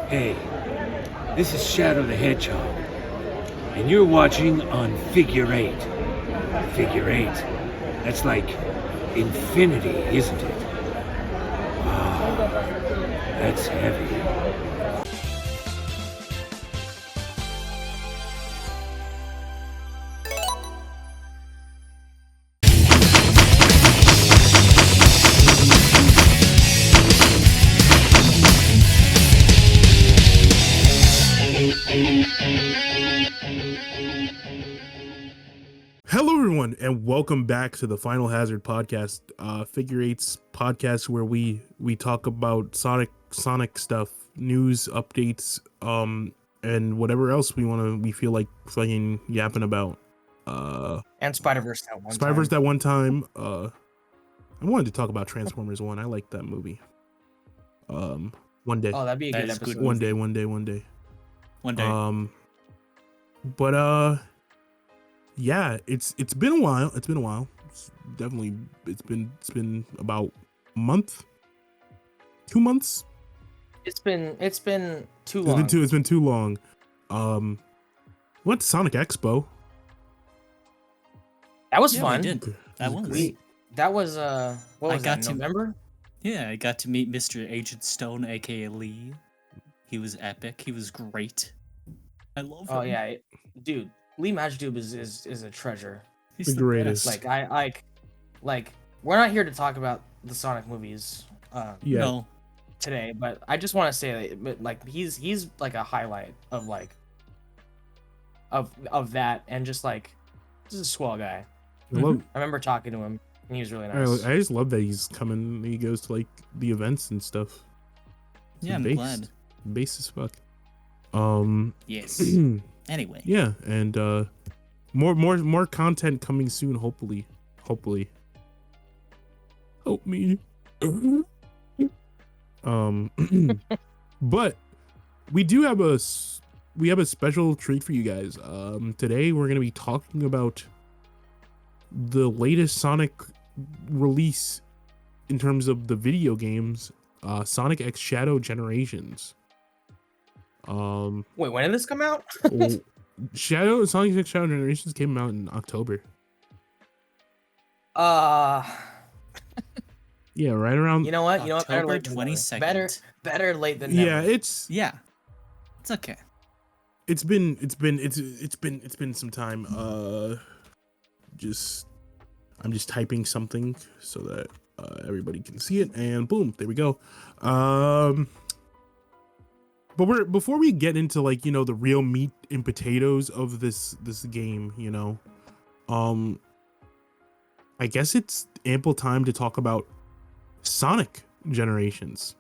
Hey, this is Shadow the Hedgehog, and you're watching on Figure 8. Figure 8. That's like infinity, isn't it? Wow, that's heavy. Hello, everyone, and welcome back to the Finalhazard podcast, Figure Eight's podcast, where we talk about Sonic stuff, news, updates, and whatever else we feel like fucking yapping about. And Spider-Verse that one time. I wanted to talk about Transformers 1. I liked that movie. One day. Oh, that'd be a good episode. One day. Yeah, it's been a while. It's definitely it's been about a month, 2 months. It's been too long. It's been too long. Went to Sonic Expo. That was fun. We did. That was great. That was what was that, November? Yeah, I got to meet Mr. Agent Stone, aka Lee. He was epic. He was great. I love him. Oh yeah, dude. Lee Majdoub is a treasure. He's the greatest. Like we're not here to talk about the Sonic movies No. today, but I just want to say that like he's like a highlight of of that, and just like this is a swell guy. I remember talking to him and he was really nice. I just love that he's coming. He goes to like the events and stuff. Yeah, I'm glad. Base as fuck. Yes. Anyway. Yeah, and more content coming soon. Hopefully. Help me. But we have a special treat for you guys. Today we're gonna be talking about the latest Sonic release in terms of the video games, Sonic X Shadow Generations. Wait, when did this come out? Sonic X Shadow Generations came out in October. Yeah, right around. You know what? October 22nd. Better late than never. It's okay. It's been some time. I'm just typing something so that everybody can see it, and boom, there we go. But before we get into the real meat and potatoes of this game, I guess it's ample time to talk about Sonic Generations.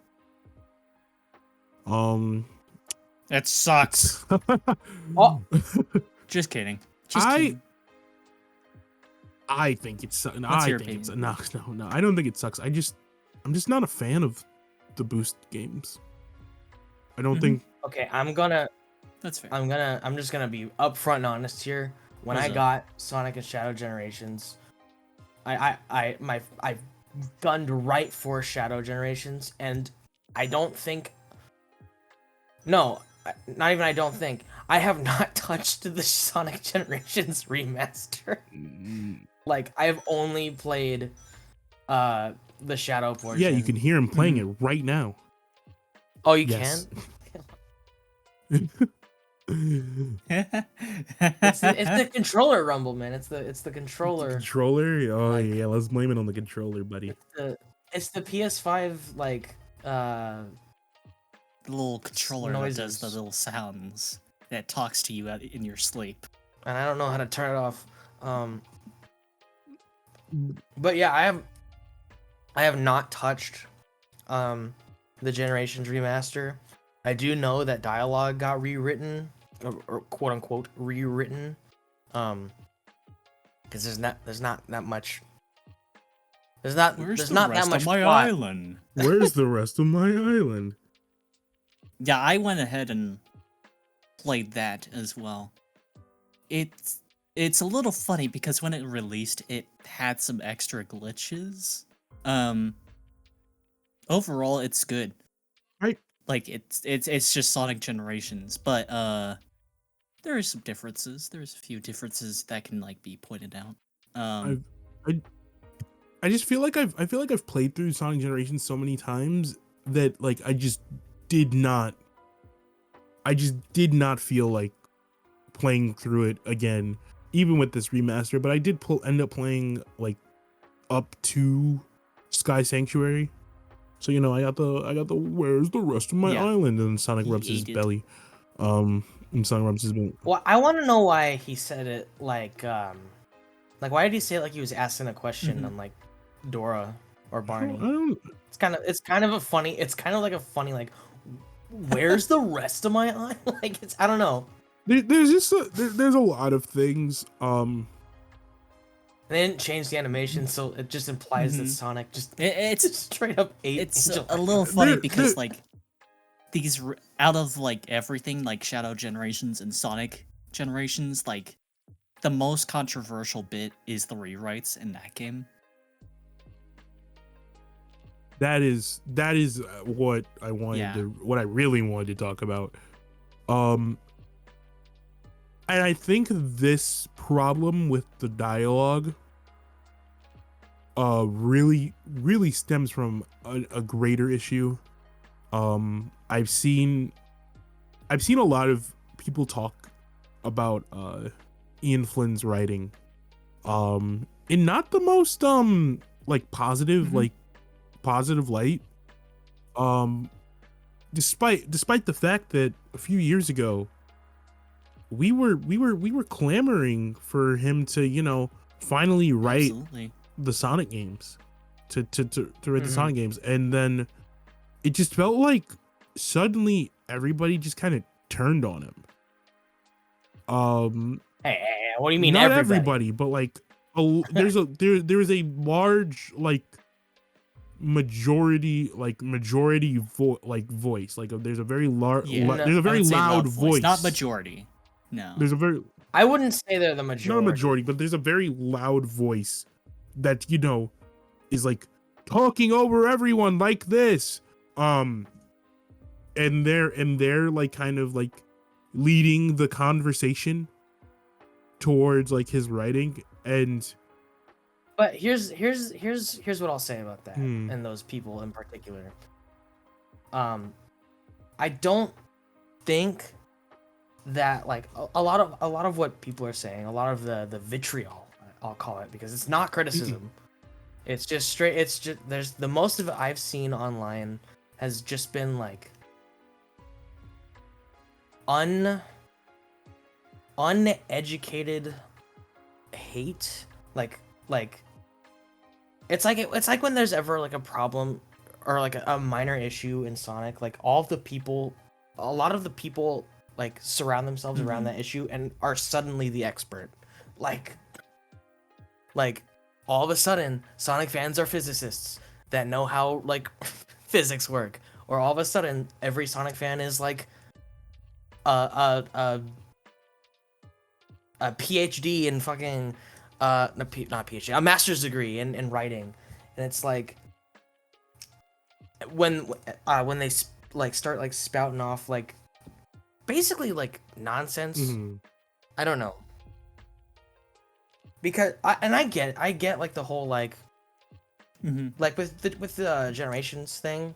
It sucks. Oh. Just kidding. I think it's no. I don't think it sucks. I'm just not a fan of the Boost games. I don't think. Okay, That's fair. I'm just gonna be upfront and honest here. When I got Sonic and Shadow Generations, I gunned right for Shadow Generations, and I don't think. No, not even I don't think. I have not touched the Sonic Generations remaster. Like, I've only played the Shadow portion. Yeah, you can hear him playing it right now. Oh, you Yes. can? It's the controller rumble, man. It's the controller. Controller? Oh yeah, let's blame it on the controller, buddy. It's the PS5 the little controller noises. that does the little sounds that talks to you in your sleep. And I don't know how to turn it off. But yeah, I have not touched the Generations remaster. I do know that dialogue got rewritten, or quote unquote rewritten, because there's not that much. There's not that much plot. Island? Where's the rest of my island? Yeah, I went ahead and played that as well. It's a little funny because when it released, it had some extra glitches. Overall, it's good. like it's just Sonic Generations, but there are some differences. There's a few differences that can like be pointed out. I just feel like I've played through Sonic Generations so many times that like I just did not feel like playing through it again, even with this remaster. But I did end up playing like up to Sky Sanctuary. So I got the where's the rest of my island, and Sonic rubs his belly. And Sonic rubs his belly. Well, I want to know why he said it like why did he say it like he was asking a question on like Dora or Barney? It's kind of a funny like, where's the rest of my island? Like I don't know. There's a lot of things. They didn't change the animation, so it just implies that Sonic it's straight up ate. It's a little funny because like these out of like everything, like Shadow Generations and Sonic Generations, like the most controversial bit is the rewrites in that game. That is what I wanted what I really wanted to talk about. And I think this problem with the dialogue really stems from a greater issue. I've seen a lot of people talk about Ian Flynn's writing in not the most like positive positive light, despite the fact that a few years ago we were clamoring for him to finally write the Sonic games, to write the Sonic games, and then it just felt like suddenly everybody just kind of turned on him. Hey, what do you mean? Not everybody, but like there is a large like majority voice. Like there's a very large there's a very loud voice. Not majority. No. There's a very I wouldn't say they're the majority. Not a majority, but there's a very loud voice that is like talking over everyone like this. And they're like kind of like leading the conversation towards like his writing. But here's what I'll say about that and those people in particular. I don't think that like a lot of what people are saying, a lot of the vitriol, I'll call it, because it's not criticism. It's just straight. It's just there's the most of it I've seen online has just been like uneducated hate. Like it's like when there's ever like a problem or like a minor issue in Sonic, like a lot of the people like surround themselves around that issue and are suddenly the expert. Like all of a sudden Sonic fans are physicists that know how like physics work, or all of a sudden every Sonic fan is like a PhD in fucking not PhD, a master's degree in writing. And it's like when they like start like spouting off like basically like nonsense. I don't know, because I get like the whole like like with the generations thing.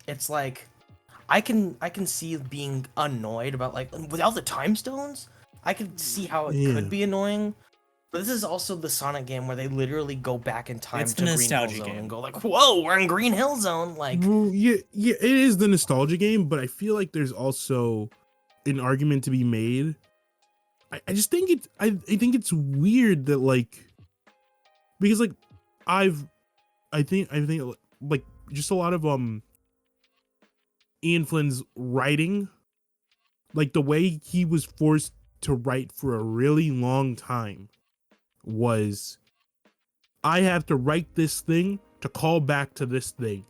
It's like I can see being annoyed about like without the time stones. I could see how it could be annoying, but this is also the Sonic game where they literally go back in time to Green Hill Zone and go like, "Whoa, we're in Green Hill Zone!" Like, well, yeah, it is the nostalgia game, but I feel like there's also an argument to be made. I just think I think it's weird that like, because like I think like just a lot of Ian Flynn's writing, like the way he was forced to write for a really long time was, I have to write this thing to call back to this thing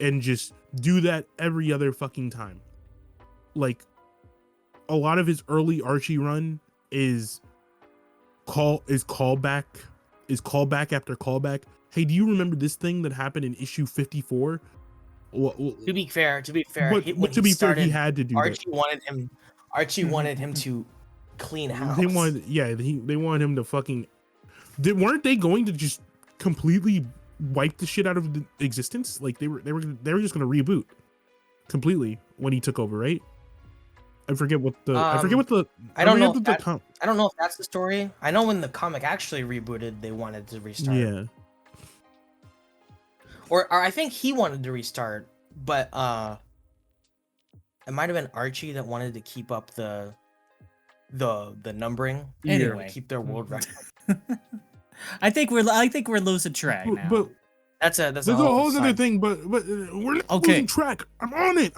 and just do that every other fucking time. Like a lot of his early Archie run is callback after callback. Hey, do you remember this thing that happened in issue 54? To be fair, but when to he be fair, he started, had to do Archie wanted him to clean that. house. They wanted him to fucking. Weren't they going to just completely wipe the shit out of the existence? Like they were just gonna reboot completely when he took over, right? I forget what the I don't know if that's the story. I know when the comic actually rebooted, they wanted to restart. Yeah. Or I think he wanted to restart, but it might have been Archie that wanted to keep up the numbering. Anyway, keep their world record. I think we're losing track now. But That's a whole other thing. But we're not losing track. I'm on it.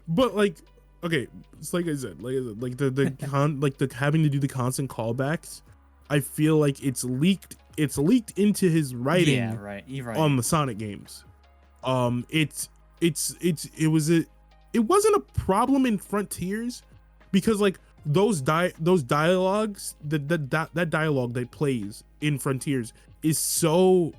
But like, okay, it's like I said, like the having to do the constant callbacks. I feel like it's leaked into his writing. Yeah, right. You're right. On the Sonic games. It wasn't a problem in Frontiers because like those dialogues, that dialogue that plays in Frontiers is so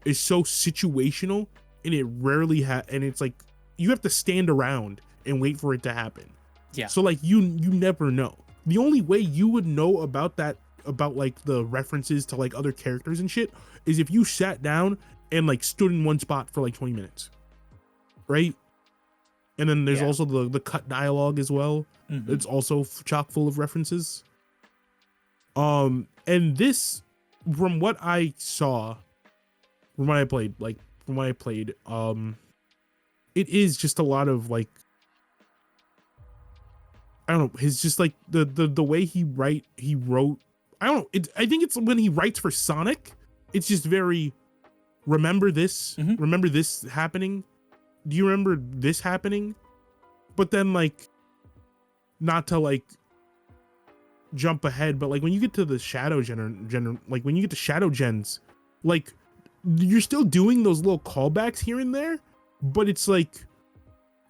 situational, and it rarely and it's like you have to stand around and wait for it to happen. Yeah. So like you never know. The only way you would know about that, about like the references to like other characters and shit, is if you sat down and like stood in one spot for like 20 minutes, right? And then there's also the cut dialogue as well. Mm-hmm. It's also chock full of references. And this, from what I saw, from what I played, it is just a lot of like, I don't know, his just like the way he wrote. I don't know. I think it's when he writes for Sonic, it's just very, remember this happening. Do you remember this happening? But then like, not to like jump ahead, but like when you get to the Shadow like when you get to Shadow Gens, like you're still doing those little callbacks here and there, but it's like,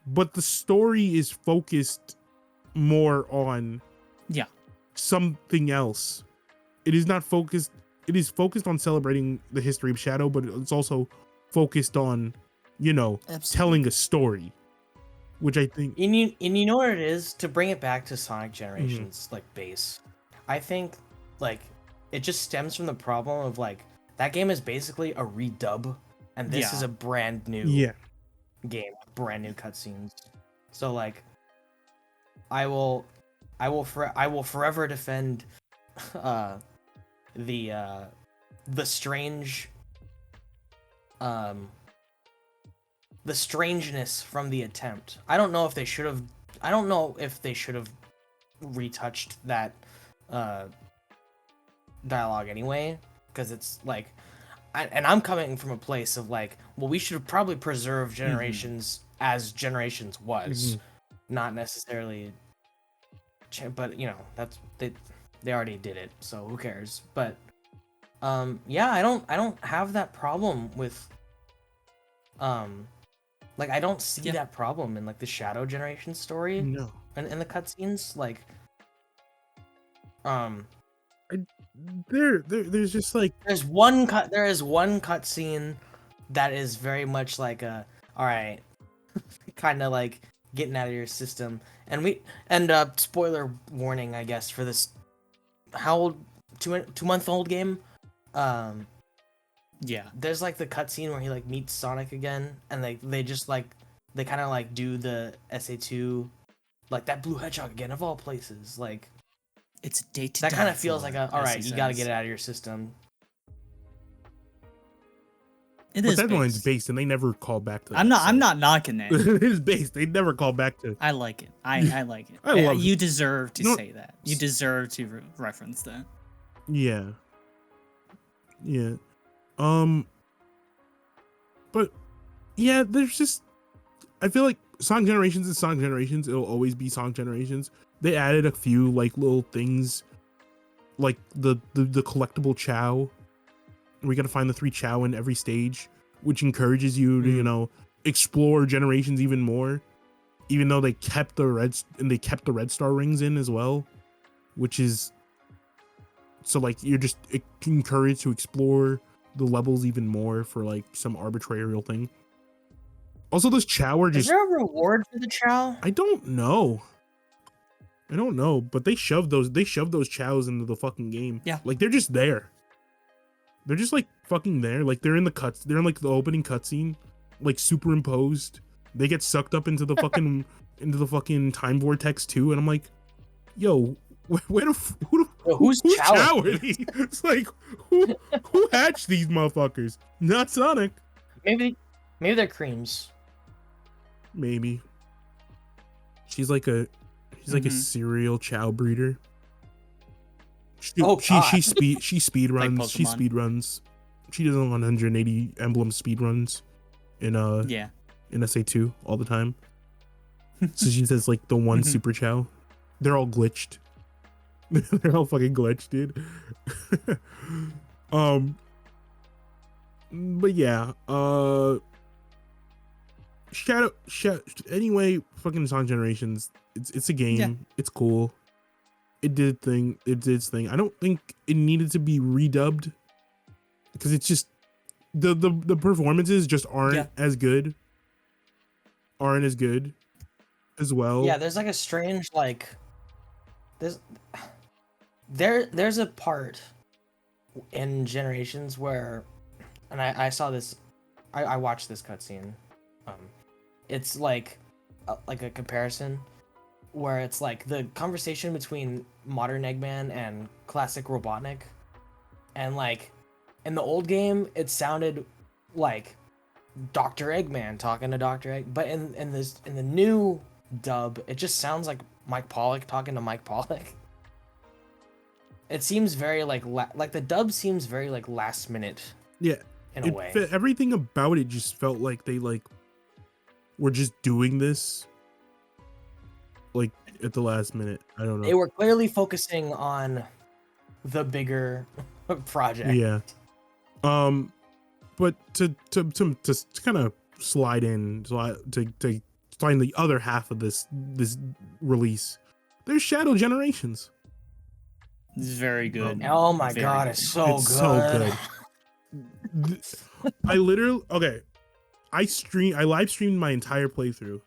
but the story is focused more on something else. It is not focused. It is focused on celebrating the history of Shadow, but it's also focused on, telling a story, which I think. And you know what it is, to bring it back to Sonic Generations like base. I think like it just stems from the problem of like that game is basically a redub, and this is a brand new game, brand new cutscenes. So like, I will forever defend the strangeness from the attempt. I don't know if they should have retouched that dialogue anyway, because it's like, I'm coming from a place of like, well, we should probably preserve Generations as Generations was, not necessarily. But that's they already did it, so who cares? But I don't have that problem with like I don't see that problem in like the Shadow Generation story. No. And in the cutscenes, like there's just like there is one cutscene that is very much like a alright, kind of like getting out of your system. And spoiler warning, I guess, for this how old 2-month-old game. There's like the cutscene where he like meets Sonic again, and they just like they kind of like do the SA2, like that blue hedgehog again of all places. Like it's a date to that kind of die feels for, like a all right, you got to get it out of your system. It but is that one's based. based, and they never call back to that. I'm not knocking it. It is based. They never call back to. I like it. I like it. I love you it. deserve to say that. You deserve to reference that. Yeah. But yeah, there's just, I feel like Sonic Generations is Sonic Generations. It'll always be Sonic Generations. They added a few like little things, like the collectible Chow. We got to find the 3 Chow in every stage, which encourages you to explore Generations even more. Even though they kept the red star rings in as well, which is so like you're just encouraged to explore the levels even more for like some arbitrary thing. Also, those Chow are Is just. there a reward for the Chow? I don't know. But they shoved those Chows into the fucking game. Yeah. Like they're just there. They're just like fucking there. Like they're in like the opening cutscene, like superimposed. They get sucked up into the fucking time vortex too, and I'm like, yo, whose Chow are these? It's like who hatched these motherfuckers? Not Sonic. Maybe they're creams. Maybe. She's like a serial Chow breeder. She speed runs. Like she Pokemon. speed runs. She does 180 emblem speed runs in in SA2 all the time. So she says like the one super Chow. They're all glitched. They're all fucking glitched, dude. But yeah, Shadow anyway, fucking Sonic Generations, it's a game. Yeah. It's cool. It did its thing. I don't think it needed to be redubbed because it's just the performances just aren't as good. Aren't as good as well. Yeah, there's like a strange like there's a part in Generations where, and I saw this, I watched this cutscene. It's like a comparison where it's like the conversation between modern Eggman and classic Robotnik, and like in the old game it sounded like Dr. Eggman talking to Dr. Egg, but in the new dub it just sounds like Mike Pollock talking to Mike Pollock. It seems very like the dub seems very like last minute. Yeah, in a way. Everything about it just felt like they like were just doing this like at the last minute. I don't know. They were clearly focusing on the bigger project. Yeah. But to kind of slide to find the other half of this release, there's Shadow Generations. This is very good. Oh my Very god, good. it's so It's good. so good. I literally I live streamed my entire playthrough.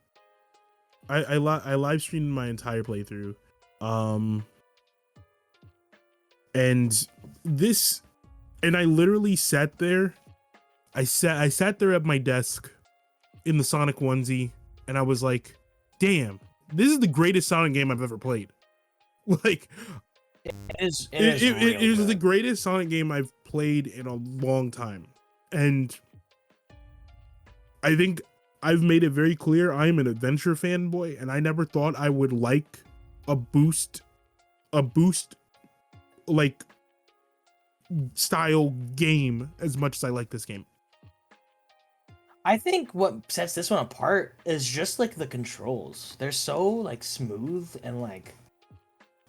I live streamed my entire playthrough. And I literally sat there. I sat there at my desk in the Sonic onesie, and I was like, "Damn, this is the greatest Sonic game I've ever played." Like, It is the greatest Sonic game I've played in a long time, and I think I've made it very clear I'm an adventure fanboy, and I never thought I would like a boost like style game as much as I like this game. I think what sets this one apart is just like the controls. They're so like smooth, and like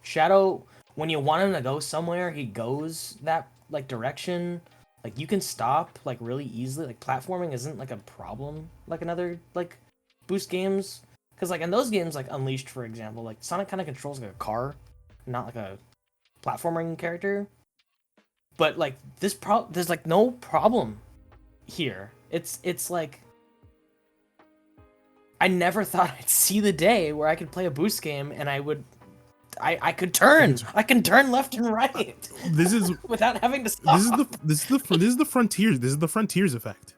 Shadow, when you want him to go somewhere, he goes that like direction. Like you can stop like really easily. Like platforming isn't like a problem like in other like boost games, because like in those games like Unleashed, for example, like Sonic kind of controls like a car, not like a platforming character. But like there's like no problem here. It's like I never thought I'd see the day where I could play a boost game and I could turn. I can turn left and right. This is without having to stop. This is the frontiers. This is the frontiers effect.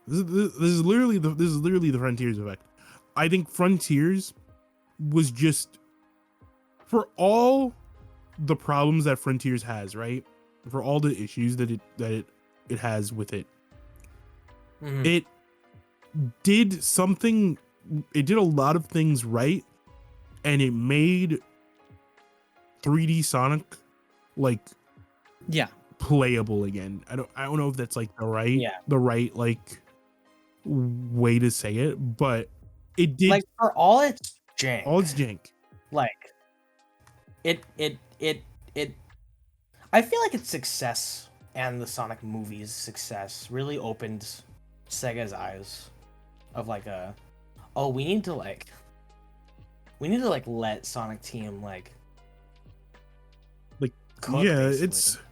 This is literally the frontiers effect. I think Frontiers was just, for all the problems that Frontiers has, right? For all the issues that it has with it. Mm-hmm. It did something. It did a lot of things right, and it made 3D Sonic like playable again. I don't know if that's like the right like way to say it, but it did, like, for all its jank. Like it I feel like its success and the Sonic movies' success really opened Sega's eyes of like we need to let Sonic Team like cook, yeah, basically.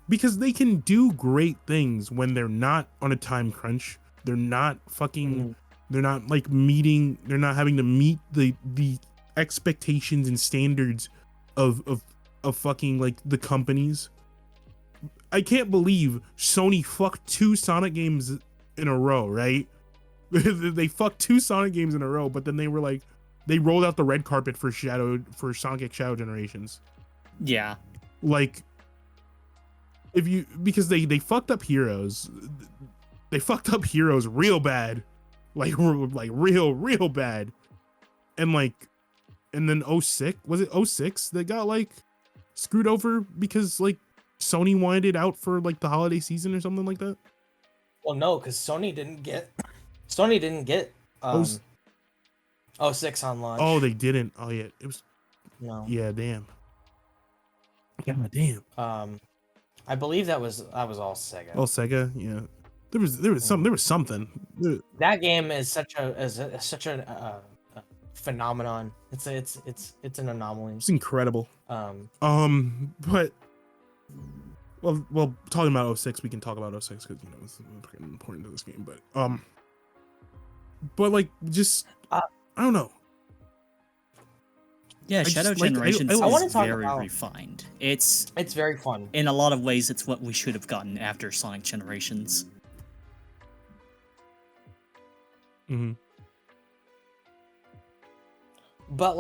because they can do great things when they're not on a time crunch. They're not fucking, they're not like meeting, they're not having to meet the expectations and standards of fucking like the companies. I can't believe Sony fucked 2 Sonic games in a row, right? They fucked 2 Sonic games in a row, but then they were like, they rolled out the red carpet for Sonic Shadow Generations. Yeah. Like, because they fucked up Heroes. They fucked up Heroes real bad. Like real bad. And then 06, was it 06 that got like screwed over because like Sony wanted it out for like the holiday season or something like that? Well, no, because Sony didn't get 06 on launch. Oh, they didn't. Oh yeah, it was. No. Yeah, damn. God damn. I believe that was all Sega. Oh, Sega. Yeah, there was something. That game is such a phenomenon. It's an anomaly. It's incredible. But well, talking about 06, we can talk about 06 because you know it's important to this game. But like just I don't know. Yeah, Shadow Generations I wanna is talk very about- refined. It's very fun. in a lot of ways, it's what we should have gotten after Sonic Generations. Mm-hmm. But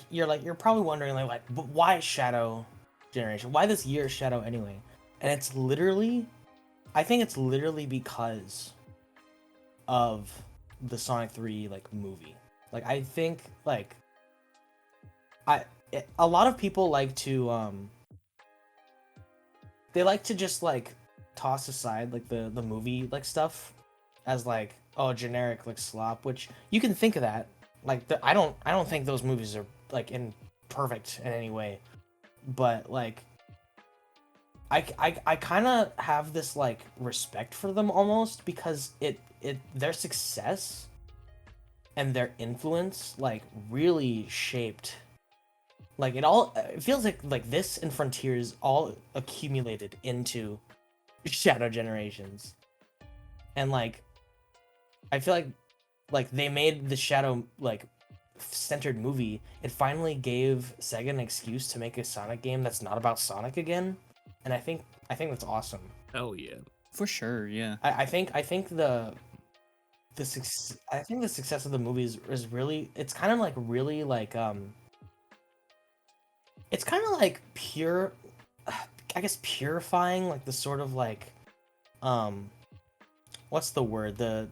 you're probably wondering but why Shadow Generation? Why this year's Shadow anyway? And I think it's literally because of the Sonic 3 movie. I think a lot of people like to they like to just toss aside the movie stuff as generic slop, which you can think of that. I don't think those movies are perfect in any way, but I kind of have this respect for them almost because their success and their influence really shaped it feels like this and Frontiers all accumulated into Shadow Generations, and I feel like they made the Shadow centered movie. It finally gave Sega an excuse to make a Sonic game that's not about Sonic again, and I think that's awesome. Hell yeah. For sure, yeah. I think the success of the movies is really, it's kind of really it's kind of pure, I guess purifying the sort of what's the word, the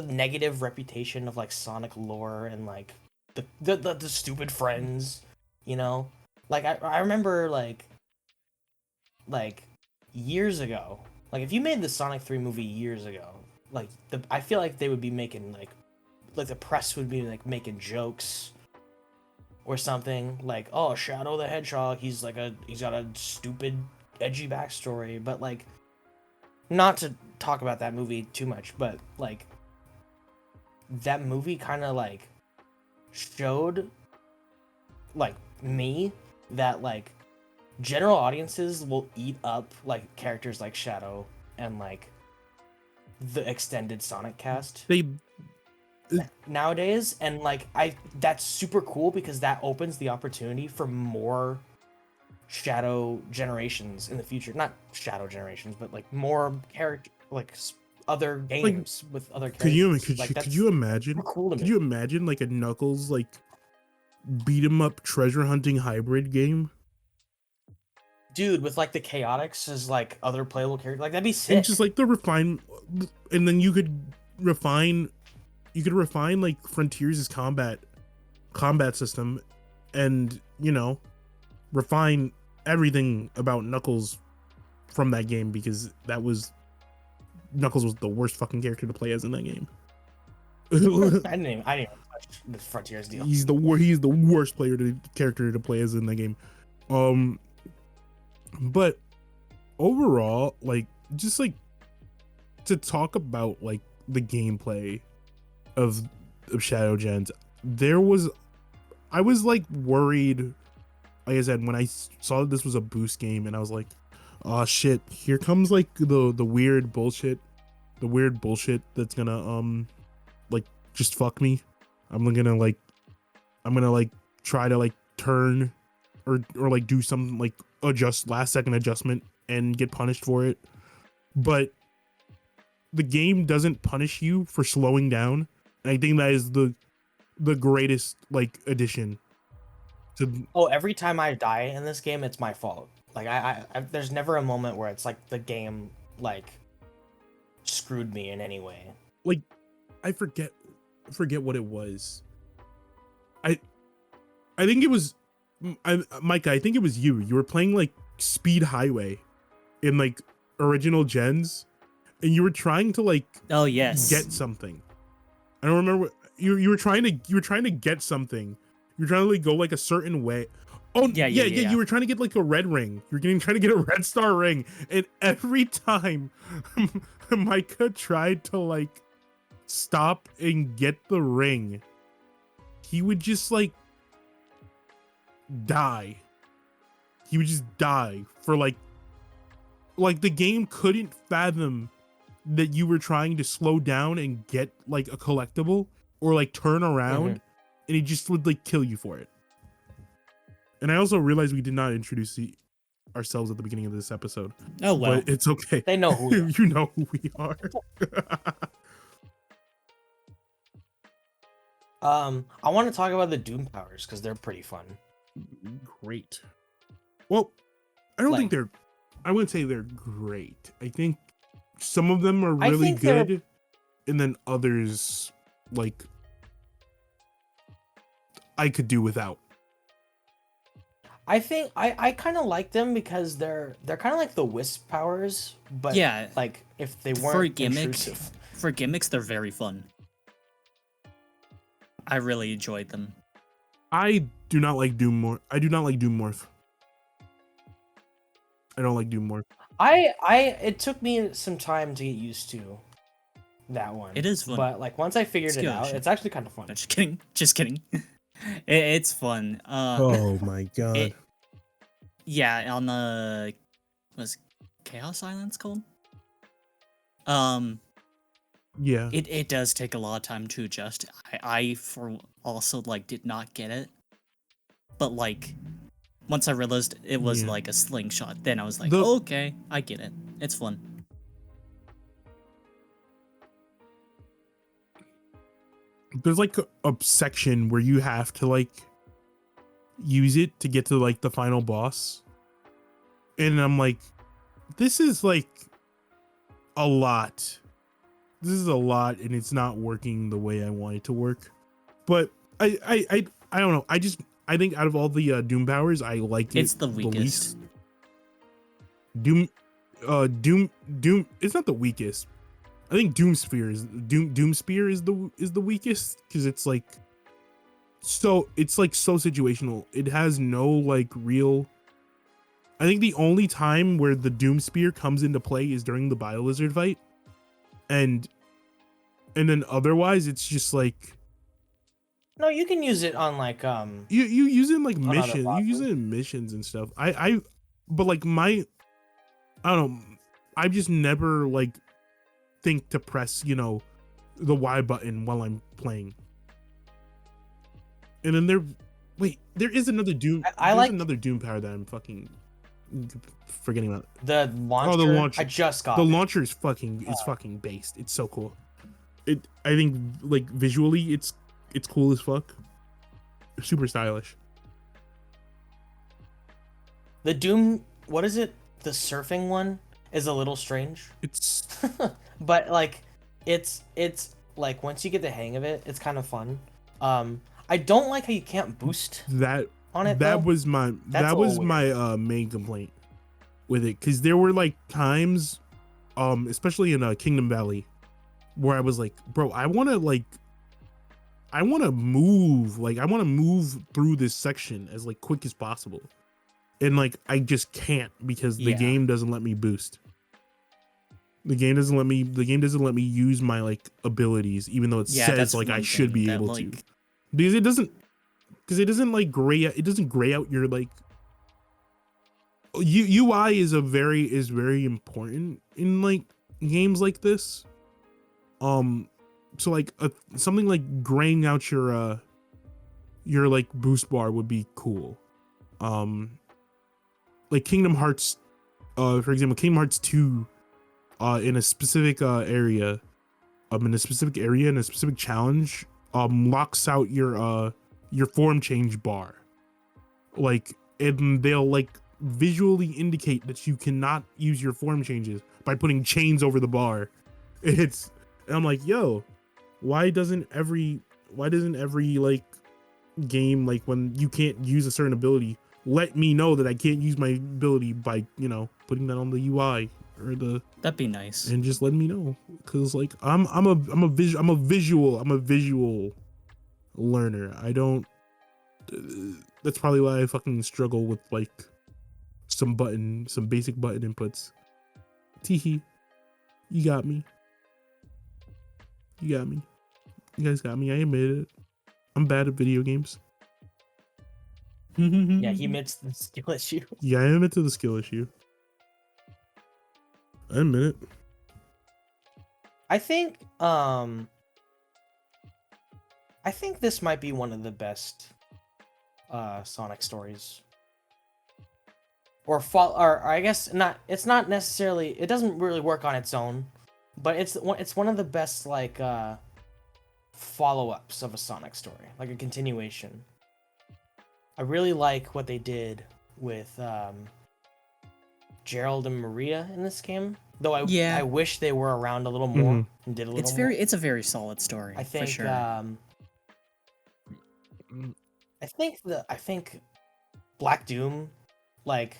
negative reputation of Sonic lore and the stupid friends, you know. I remember years ago, if you made the Sonic 3 movie years ago, I feel like they would be making the press would be making jokes or something oh, Shadow the Hedgehog, he's got a stupid edgy backstory, but not to talk about that movie too much, but that movie kind of showed me that general audiences will eat up characters like Shadow and the extended Sonic cast nowadays, and that's super cool because that opens the opportunity for more Shadow Generations in the future. Not Shadow Generations, but more character other games with other characters. Could you imagine? Cool to could me. you imagine a Knuckles beat 'em up treasure hunting hybrid game? Dude, with the Chaotix as other playable characters, that'd be sick. And just the refine, and then you could refine Frontiers' combat system, and refine everything about Knuckles from that game, because Knuckles was the worst fucking character to play as in that game. I didn't even touch the Frontiers deal. He's the worst character to play as in that game. But overall, just to talk about the gameplay of Shadow Gens, I was worried like I said, when I saw that this was a boost game, and I was like, oh shit, here comes like the weird bullshit, that's gonna like just fuck me. I'm gonna like try to like turn or like do some like last second adjustment and get punished for it. But the game doesn't punish you for slowing down. And I think that is the greatest like addition to. Oh, every time I die in this game, it's my fault. Like I there's never a moment where it's like the game like screwed me in any way. Like I forget what it was. I think it was Micah, I think it was you. You were playing like Speed Highway in like original gens, and you were trying to like get something. I don't remember what you were trying to get something. You were trying to like go like a certain way. Oh yeah. You were trying to get like a red ring. You were trying to get a red star ring, and every time Micah tried to like stop and get the ring, he would just like die. He would just die for like the game couldn't fathom that you were trying to slow down and get like a collectible or like turn around, and he just would like kill you for it. And I also realized we did not introduce ourselves at the beginning of this episode. Oh well, but it's okay. They know who we are. You know who we are. I want to talk about the Doom powers because they're pretty fun. Great. Well, I don't think Like- I wouldn't say they're great. I think some of them are I really think they're- good, and then others like I could do without. I think I kind of like them because they're kind of like the Wisp powers, but Yeah. like if they For weren't gimmicks, intrusive. for gimmicks, they're very fun. I really enjoyed them. I do not like Doom Morph. I do not like Doom Morph. I don't like Doom Morph. It took me some time to get used to that one. It is fun. But like once I figured It's it good, out, actually. it's actually kind of fun. No, just kidding. Just kidding. It's fun. Oh my god. it- Yeah, on the was Chaos Islands called? Yeah. It does take a lot of time to adjust. I for also like did not get it. But like once I realized it was Yeah. like a slingshot, then I was like, The- okay, I get it. It's fun. There's like a section where you have to like use it to get to like the final boss. And I'm like, this is like a lot. This is a lot, and it's not working the way I want it to work. But I don't know. I think out of all the Doom powers, I like It's it the weakest. least. Doom it's not the weakest. I think Doom Spear is the weakest because it's like so situational. It has no like real. I think the only time where the Doom Spear comes into play is during the Biolizard fight, and then otherwise it's just like No, you can use it on like you use it in like other missions. You use bosses. it in missions and stuff. But like I don't know. I just never like think to press, the Y button while I'm playing. And then there is another Doom. I there's like- another Doom power that I'm fucking forgetting about. the launcher. the launcher. I just got The it. launcher is fucking based. It's so cool. I think like visually it's cool as fuck. Super stylish. The Doom, what is it? The surfing one is a little strange, It's but like it's like once you get the hang of it, it's kind of fun. I don't like how you can't boost that on it. that though. was my That's that a was little my main complaint with it, because there were like times especially in Kingdom Valley where I was like, bro, I want to move through this section as like quick as possible, and like I just can't because the Yeah. game doesn't let me boost. The game doesn't let me use my like abilities, even though it Yeah, says that's like I one should be thing that, able to, like- because it doesn't like gray out your like UI is very important in like games like this. So like something like graying out your like boost bar would be cool. Like Kingdom Hearts, for example, Kingdom Hearts 2, in a specific area, in a specific challenge, locks out your form change bar. Like, and they'll like visually indicate that you cannot use your form changes by putting chains over the bar. And I'm like, yo, why doesn't every like game, like when you can't use a certain ability, let me know that I can't use my ability by, you know, putting that on the UI or the, That'd be nice. and just let me know, because like I'm a visual learner. I don't that's probably why I fucking struggle with like some basic button inputs. Teehee, you got me. You guys got me. I admit it. I'm bad at video games. Yeah, he admits the skill issue. Yeah, I admit to the skill issue. I admit it. I think this might be one of the best Sonic stories. Or I guess not. It's not necessarily. It doesn't really work on its own, but it's one of the best like follow-ups of a Sonic story, like a continuation. I really like what they did with Gerald and Maria in this game. Though I wish they were around a little more and did a little more. It's a very solid story. I think for sure. I think Black Doom, like,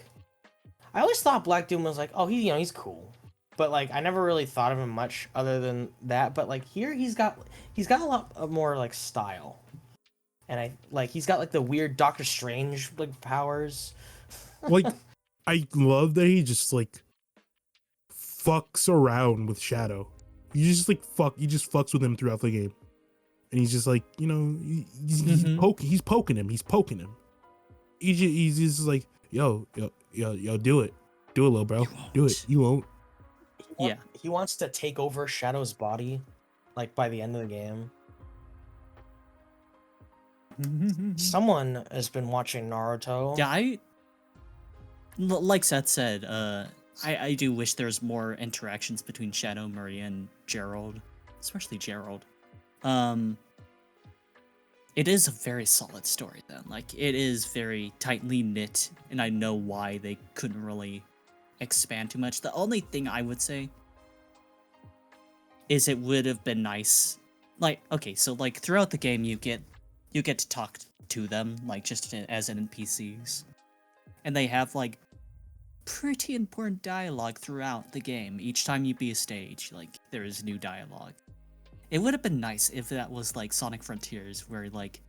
I always thought Black Doom was like, oh, he's cool, but like I never really thought of him much other than that. But like here, he's got a lot of more like style, and he's got like the weird Doctor Strange like powers. Like, I love that he just like fucks around with Shadow. He just fucks with him throughout the game, and he's just like, you know, he's poking him. He's just like, yo, do it, little bro, do it. You won't. He wants to take over Shadow's body, like by the end of the game. Someone has been watching Naruto. Yeah, like Seth said, I do wish there's more interactions between Shadow, Maria, and Gerald, especially Gerald. It is a very solid story then. Like, it is very tightly knit, and I know why they couldn't really expand too much. The only thing I would say is it would have been nice. Like, okay, so like throughout the game you get to talk to them, like just as NPCs. And they have like pretty important dialogue throughout the game. Each time you beat a stage, like there is new dialogue. It would have been nice if that was like Sonic Frontiers, where like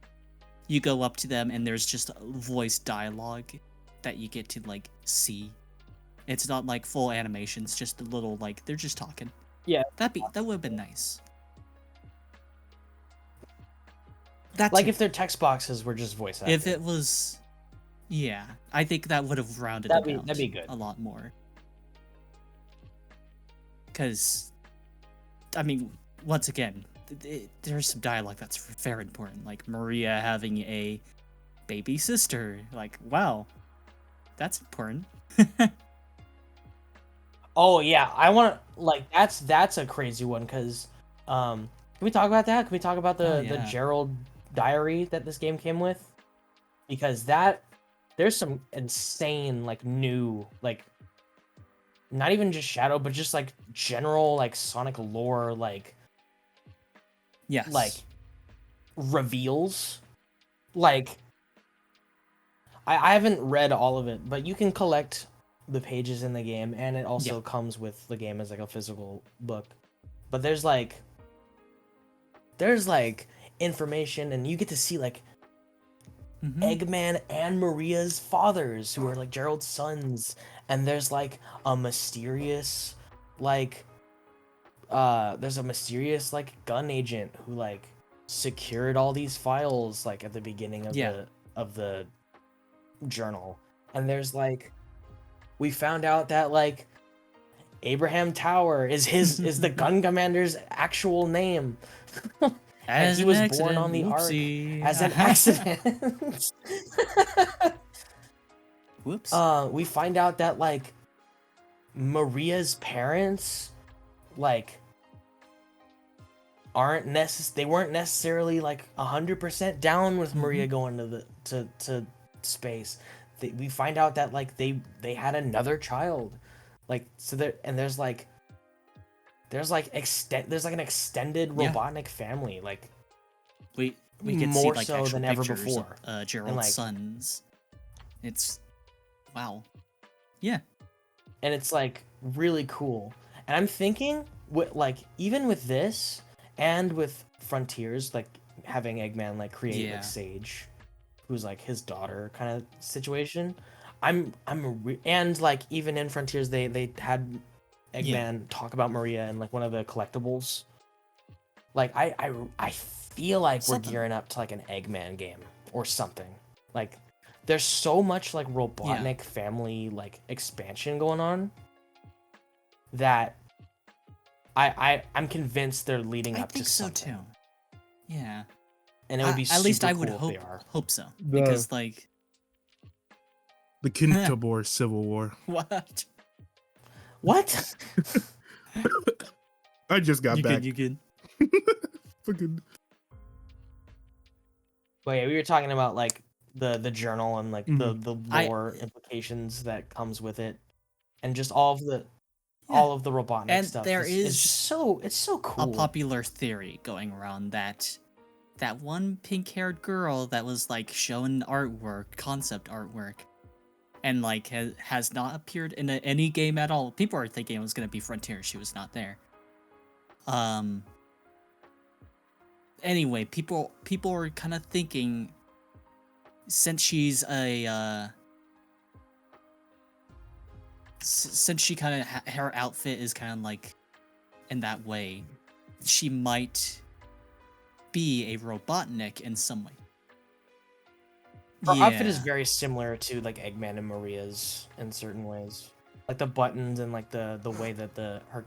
you go up to them and there's just voice dialogue that you get to like see. It's not like full animations, just a little like they're just talking. Yeah, that would have been nice. If their text boxes were just voice acting. If it was, yeah, I think that would have rounded it out. That'd be good. A lot more. Because, I mean, once again, there's some dialogue that's very important. Like Maria having a baby sister. Like, wow, that's important. Oh yeah, I want to like that's a crazy one because can we talk about that? Can we talk about the Gerald diary that this game came with? Because there's some insane like new like not even just Shadow but just like general like Sonic lore like reveals. Like I haven't read all of it, but you can collect the pages in the game, and it also comes with the game as like a physical book. But there's like information, and you get to see like Eggman and Maria's fathers, who are like Gerald's sons, and there's like a mysterious like gun agent who like secured all these files like at the beginning of the journal, and there's like we found out that like Abraham Tower is the gun commander's actual name. And he was born on the Whoopsie. Ark as an accident. Whoops. We find out that like Maria's parents like they weren't necessarily like 100% down with Maria going to space. We find out that like they had another child, like so there, and there's like an extended Robotnik family, like we can see more like so actual than ever pictures before. of Gerald's like- sons. It's wow. Yeah. and it's like really cool. And I'm thinking like even with this and with Frontiers, like having Eggman like create like Sage, who's like his daughter kind of situation. And like even in Frontiers they had Eggman talk about Maria in like one of the collectibles. Like I feel like we're gearing up to like an Eggman game or something. Like there's so much like Robotnik family like expansion going on that I'm convinced they're leading up to something. I think so too. Yeah. And it would be at least super I would cool if they are. hope so, because like The Kintabor Civil War. what? I just got back. You can. Fucking. But yeah, we were talking about like the journal and like the lore implications that comes with it, and just all of the Robotnik And stuff. there it's just so cool. A popular theory going around that one pink-haired girl that was like shown artwork, concept artwork, and like has not appeared in any game at all. People are thinking it was gonna be Frontier. She was not there. Anyway, people are kind of thinking, since she's since she kind of her outfit is kind of like in that way, she might be a Robotnik in some way. Her outfit is very similar to like Eggman and Maria's in certain ways, like the buttons and like the way that her.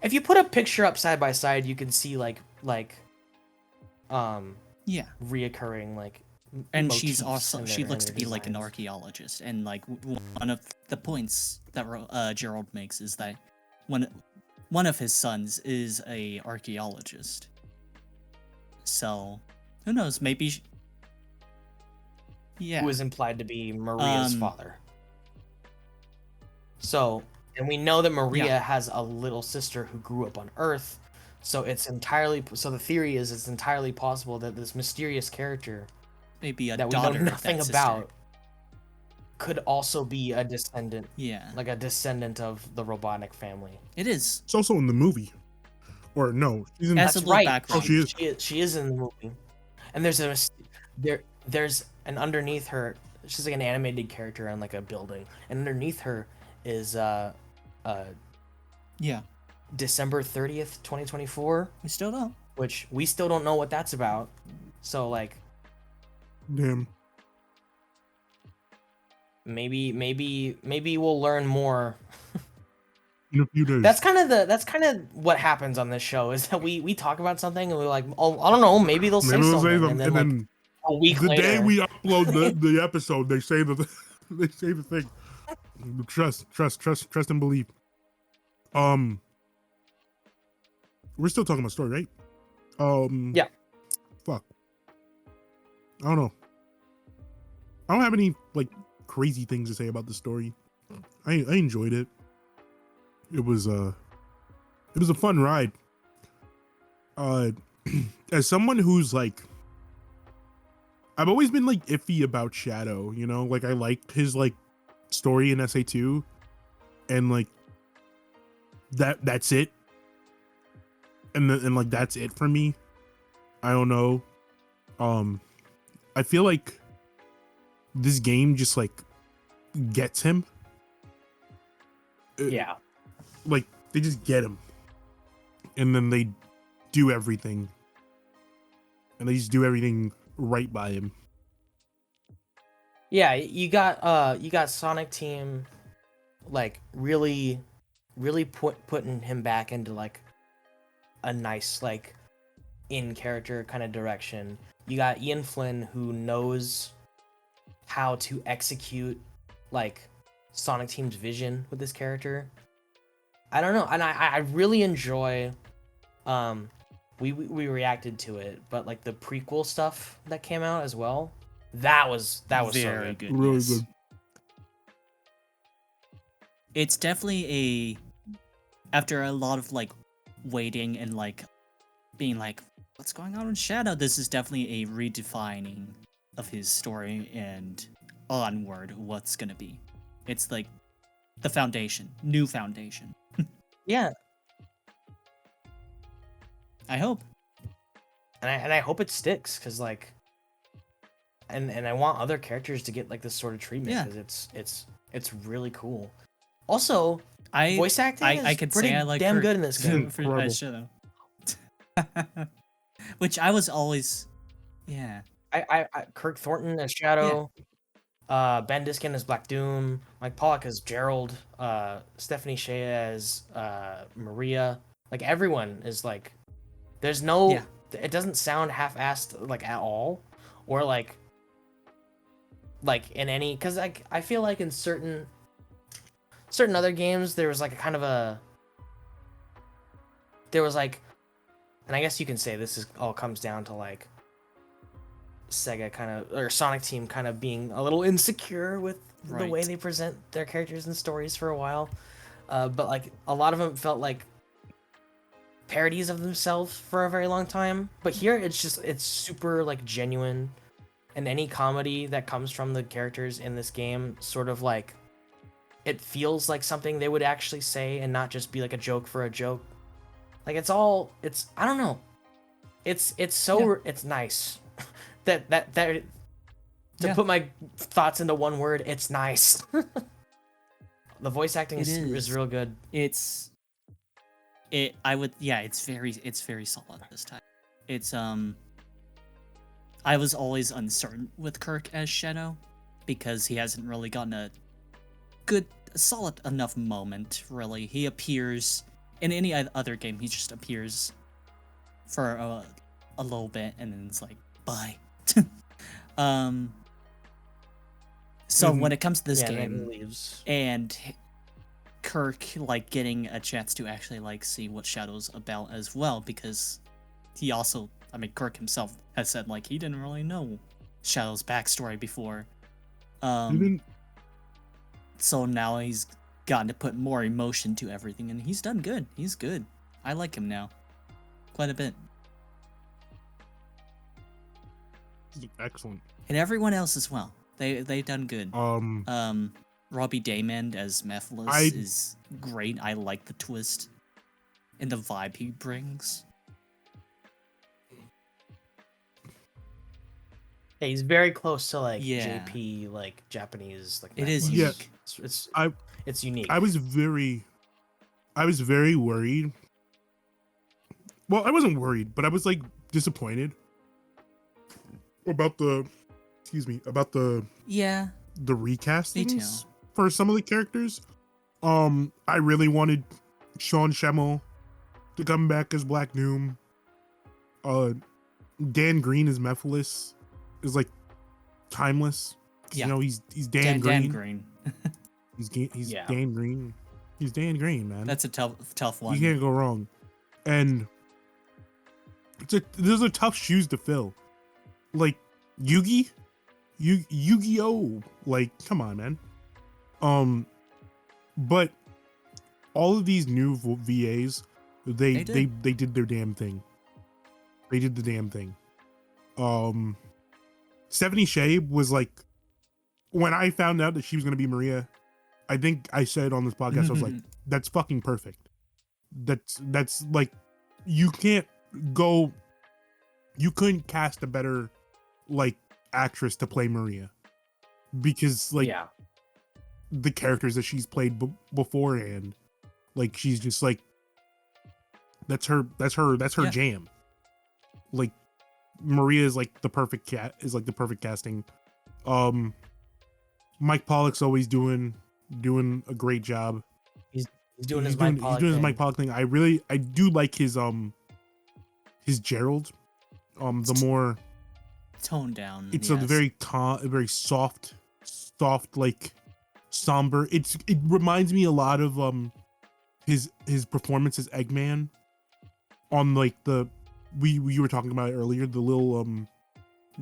If you put a picture up side by side, you can see like reoccurring like. And she's also in she their- looks in to their be like an designs. archaeologist, and like one of the points that Gerald makes is that one of his sons is a archaeologist. So who knows? Maybe. Who is implied to be Maria's father. So, and we know that Maria has a little sister who grew up on Earth. So the theory is it's entirely possible that this mysterious character maybe that we know nothing about could also be a descendant. Yeah. Like a descendant of the Robotnik family. It is. It's also in the movie. Or no, she's in That's right. Background. Oh, she is. She is in the movie. And there's an underneath her, she's like an animated character on like a building. And underneath her is December 30th, 2024. We still don't. Which we still don't know what that's about. So like Damn. maybe we'll learn more. In a few days. That's kind of what happens on this show, is that we talk about something and we're like, oh, I don't know, maybe they'll say something, and then like a week the later, day we upload the episode, they say the thing. Trust and believe. We're still talking about story, right? Yeah. Fuck. I don't know. I don't have any like crazy things to say about the story. I enjoyed it. It was a fun ride. As someone who's like, I've always been like iffy about Shadow, you know, like I liked his like story in SA2, and like that's it. And like that's it for me. I don't know. I feel like this game just like gets him. yeah. Like they just get him, and then they do everything, and they just do everything right by him. Yeah, you got Sonic Team like really putting him back into like a nice like in character kind of direction. You got Ian Flynn who knows how to execute like Sonic Team's vision with this character. I don't know, and I really enjoy we reacted to it, but like the prequel stuff that came out as well. That was so Very good. good. Really Yes. good. It's definitely after a lot of like waiting and like being like, what's going on in Shadow? This is definitely a redefining of his story and onward what's gonna be. It's like the foundation, new foundation. Yeah, I hope. and I hope it sticks because like, and I want other characters to get like this sort of treatment Yeah. because it's really cool. Also, I voice acting I is could pretty say I like damn Kirk good in this game. for Incredible. Shadow. Which I was always, yeah. I Kirk Thornton as Shadow, Ben Diskin as Black Doom, Mike Pollock as Gerald, Stephanie Shea as Maria. Like everyone is like, there's no, Yeah. it doesn't sound half-assed like at all, or like in any, because like I feel like in certain other games there was like a kind of a, there was like, and I guess you can say this is all comes down to like Sega kind of, or Sonic Team kind of being a little insecure with the way Right. they present their characters and stories for a while. But like a lot of them felt like parodies of themselves for a very long time. But here it's super like genuine, and any comedy that comes from the characters in this game sort of like, it feels like something they would actually say and not just be like a joke for a joke. Like it's I don't know. It's so it's nice. that to Yeah. put my thoughts into one word, it's nice. The voice acting It is is. real good. It's very solid this time. It's I was always uncertain with Kirk as Shadow because he hasn't really gotten a solid enough moment, really. He appears in any other game, he just appears for a little bit and then it's like, bye. So Mhm. when it comes to this Yeah, and then game, he leaves. and Kirk like getting a chance to actually like see what Shadow's about as well, because he also, I mean, Kirk himself has said like he didn't really know Shadow's backstory before. Even So now he's gotten to put more emotion to everything, and he's done good. He's good. I like him now quite a bit, excellent. and everyone else as well. They done good. Robbie Daymond as Mephiles is great. I like the twist and the vibe he brings. Yeah, he's very close to like Yeah. JP, like Japanese, like It is Netflix. Yeah. unique. It's unique. I was very worried. Well, I wasn't worried, but I was like disappointed about the Yeah, the recastings me too. for some of the characters. I really wanted Sean Schemmel to come back as Black Doom. Dan Green as Mephiles is like timeless. Yeah. You know, he's Dan Green. Dan Green. He's Yeah. Dan Green. He's Dan Green, man. That's a tough You one. can't go wrong. And those are tough shoes to fill. Like Yu-Gi-Oh! Like, come on, man. But all of these new VAs, they did their damn thing. They did the damn thing. Stephanie Shea was like, when I found out that she was gonna be Maria, I think I said on this podcast, I was like, that's fucking perfect. That's like, you couldn't cast a better like actress to play Maria, because like yeah. the characters that she's played beforehand, like she's just like, that's her Yeah. jam. Like Maria is like the perfect casting. Mike Pollock's always doing a great job. He's doing his Mike Pollock He's doing his thing. Mike Pollock thing. I do like his Gerald. The more toned down. it's a very very soft, like somber. It reminds me a lot of his performance as Eggman on like we were talking about it earlier, the little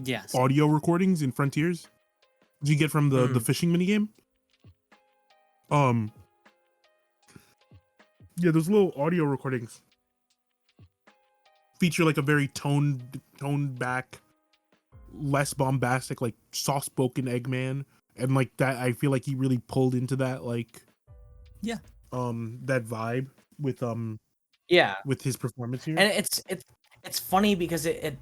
yes audio recordings in Frontiers you get from the fishing minigame. Yeah, those little audio recordings feature like a very toned back, less bombastic, like soft spoken Eggman, and like that I feel like he really pulled into that like that vibe with with his performance here. And it's funny because it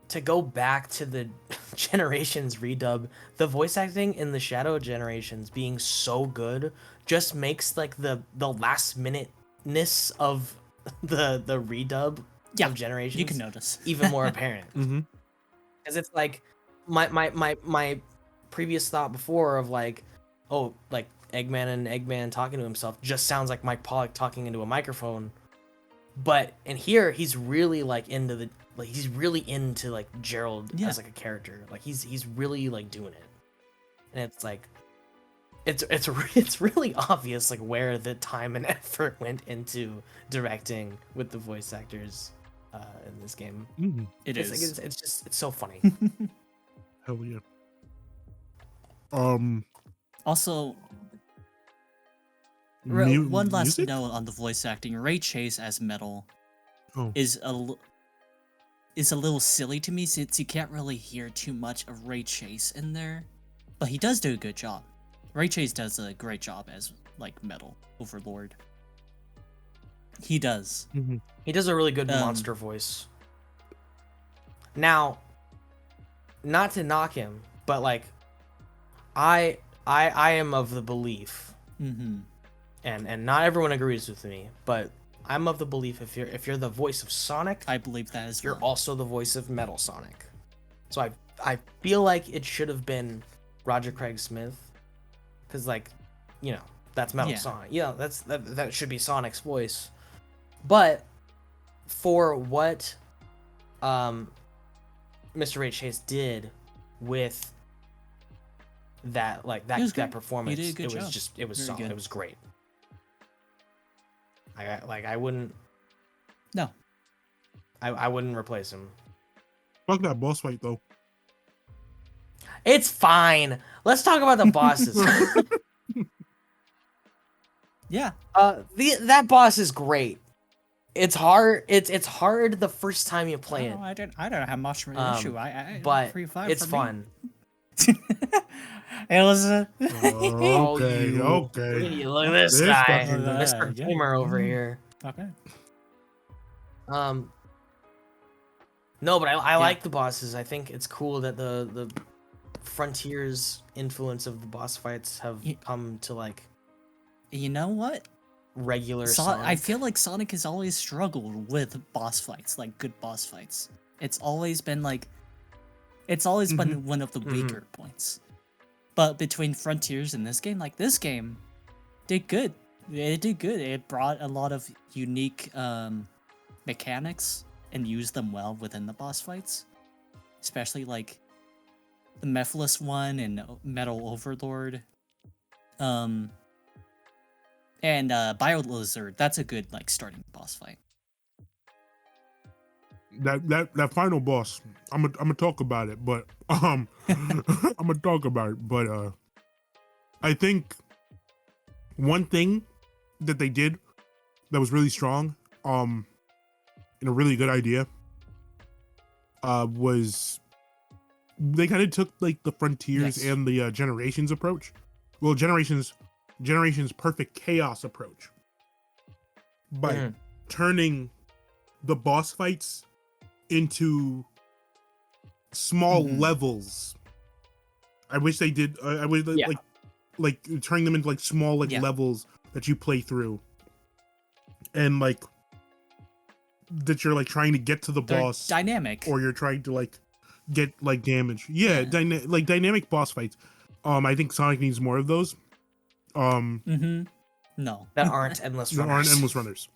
to go back to the Generations redub, the voice acting in the Shadow Generations being so good just makes like the last minuteness of the redub of Generations you can notice even more apparent. Because it's like my previous thought before of like, oh, like Eggman talking to himself just sounds like Mike Pollock talking into a microphone. But in here, he's really like into he's really into like Gerald as like a character. Like he's really like doing it, and it's like it's really obvious like where the time and effort went into directing with the voice actors in this game. It's so funny. Hell yeah. Also, one last note on the voice acting. Ray Chase as Metal is a little silly to me since you can't really hear too much of Ray Chase in there, but he does do a good job. Ray Chase does a great job as like Metal Overlord. He does. He does a really good monster voice. Now, not to knock him, but like I am of the belief, and not everyone agrees with me, but I'm of the belief if you're the voice of Sonic, I believe that is you're also the voice of Metal Sonic. So I feel like it should have been Roger Craig Smith, because like, you know, that's Metal Sonic. Yeah, that should be Sonic's voice. But for what Mr. Ray Chase did with that that performance, it was solid. It was great. I wouldn't replace him. Fuck that boss fight though. It's fine. Let's talk about the bosses. That boss is great. It's hard. It's hard the first time you play it. I don't have much of an issue. But it's fun. It was okay. Look at this guy, Mr. Gamer over here. Okay. No, but I like the bosses. I think it's cool that the Frontiers influence of the boss fights have come to like. You know what? Regular Sonic. I feel like Sonic has always struggled with boss fights, like good boss fights. It's always been like, been one of the weaker points. But between Frontiers and this game, like this game did good. It did good. It brought a lot of unique mechanics and used them well within the boss fights. Especially like the Mephiles one and Metal Overlord. And BioLizard, that's a good like starting boss fight. That final boss, I'm gonna talk about it, but I'm gonna talk about it, but I think one thing that they did that was really strong, and a really good idea, was they kind of took like the Frontiers and the Generations approach. Well, Generations Perfect Chaos approach by turning the boss fights into small levels. I wish they did. I would like turning them into like small levels that you play through, and like that you're like trying to get to the boss. Dynamic, or you're trying to like get like damage. Dynamic boss fights. I think Sonic needs more of those. No. That aren't endless There runners. aren't endless runners.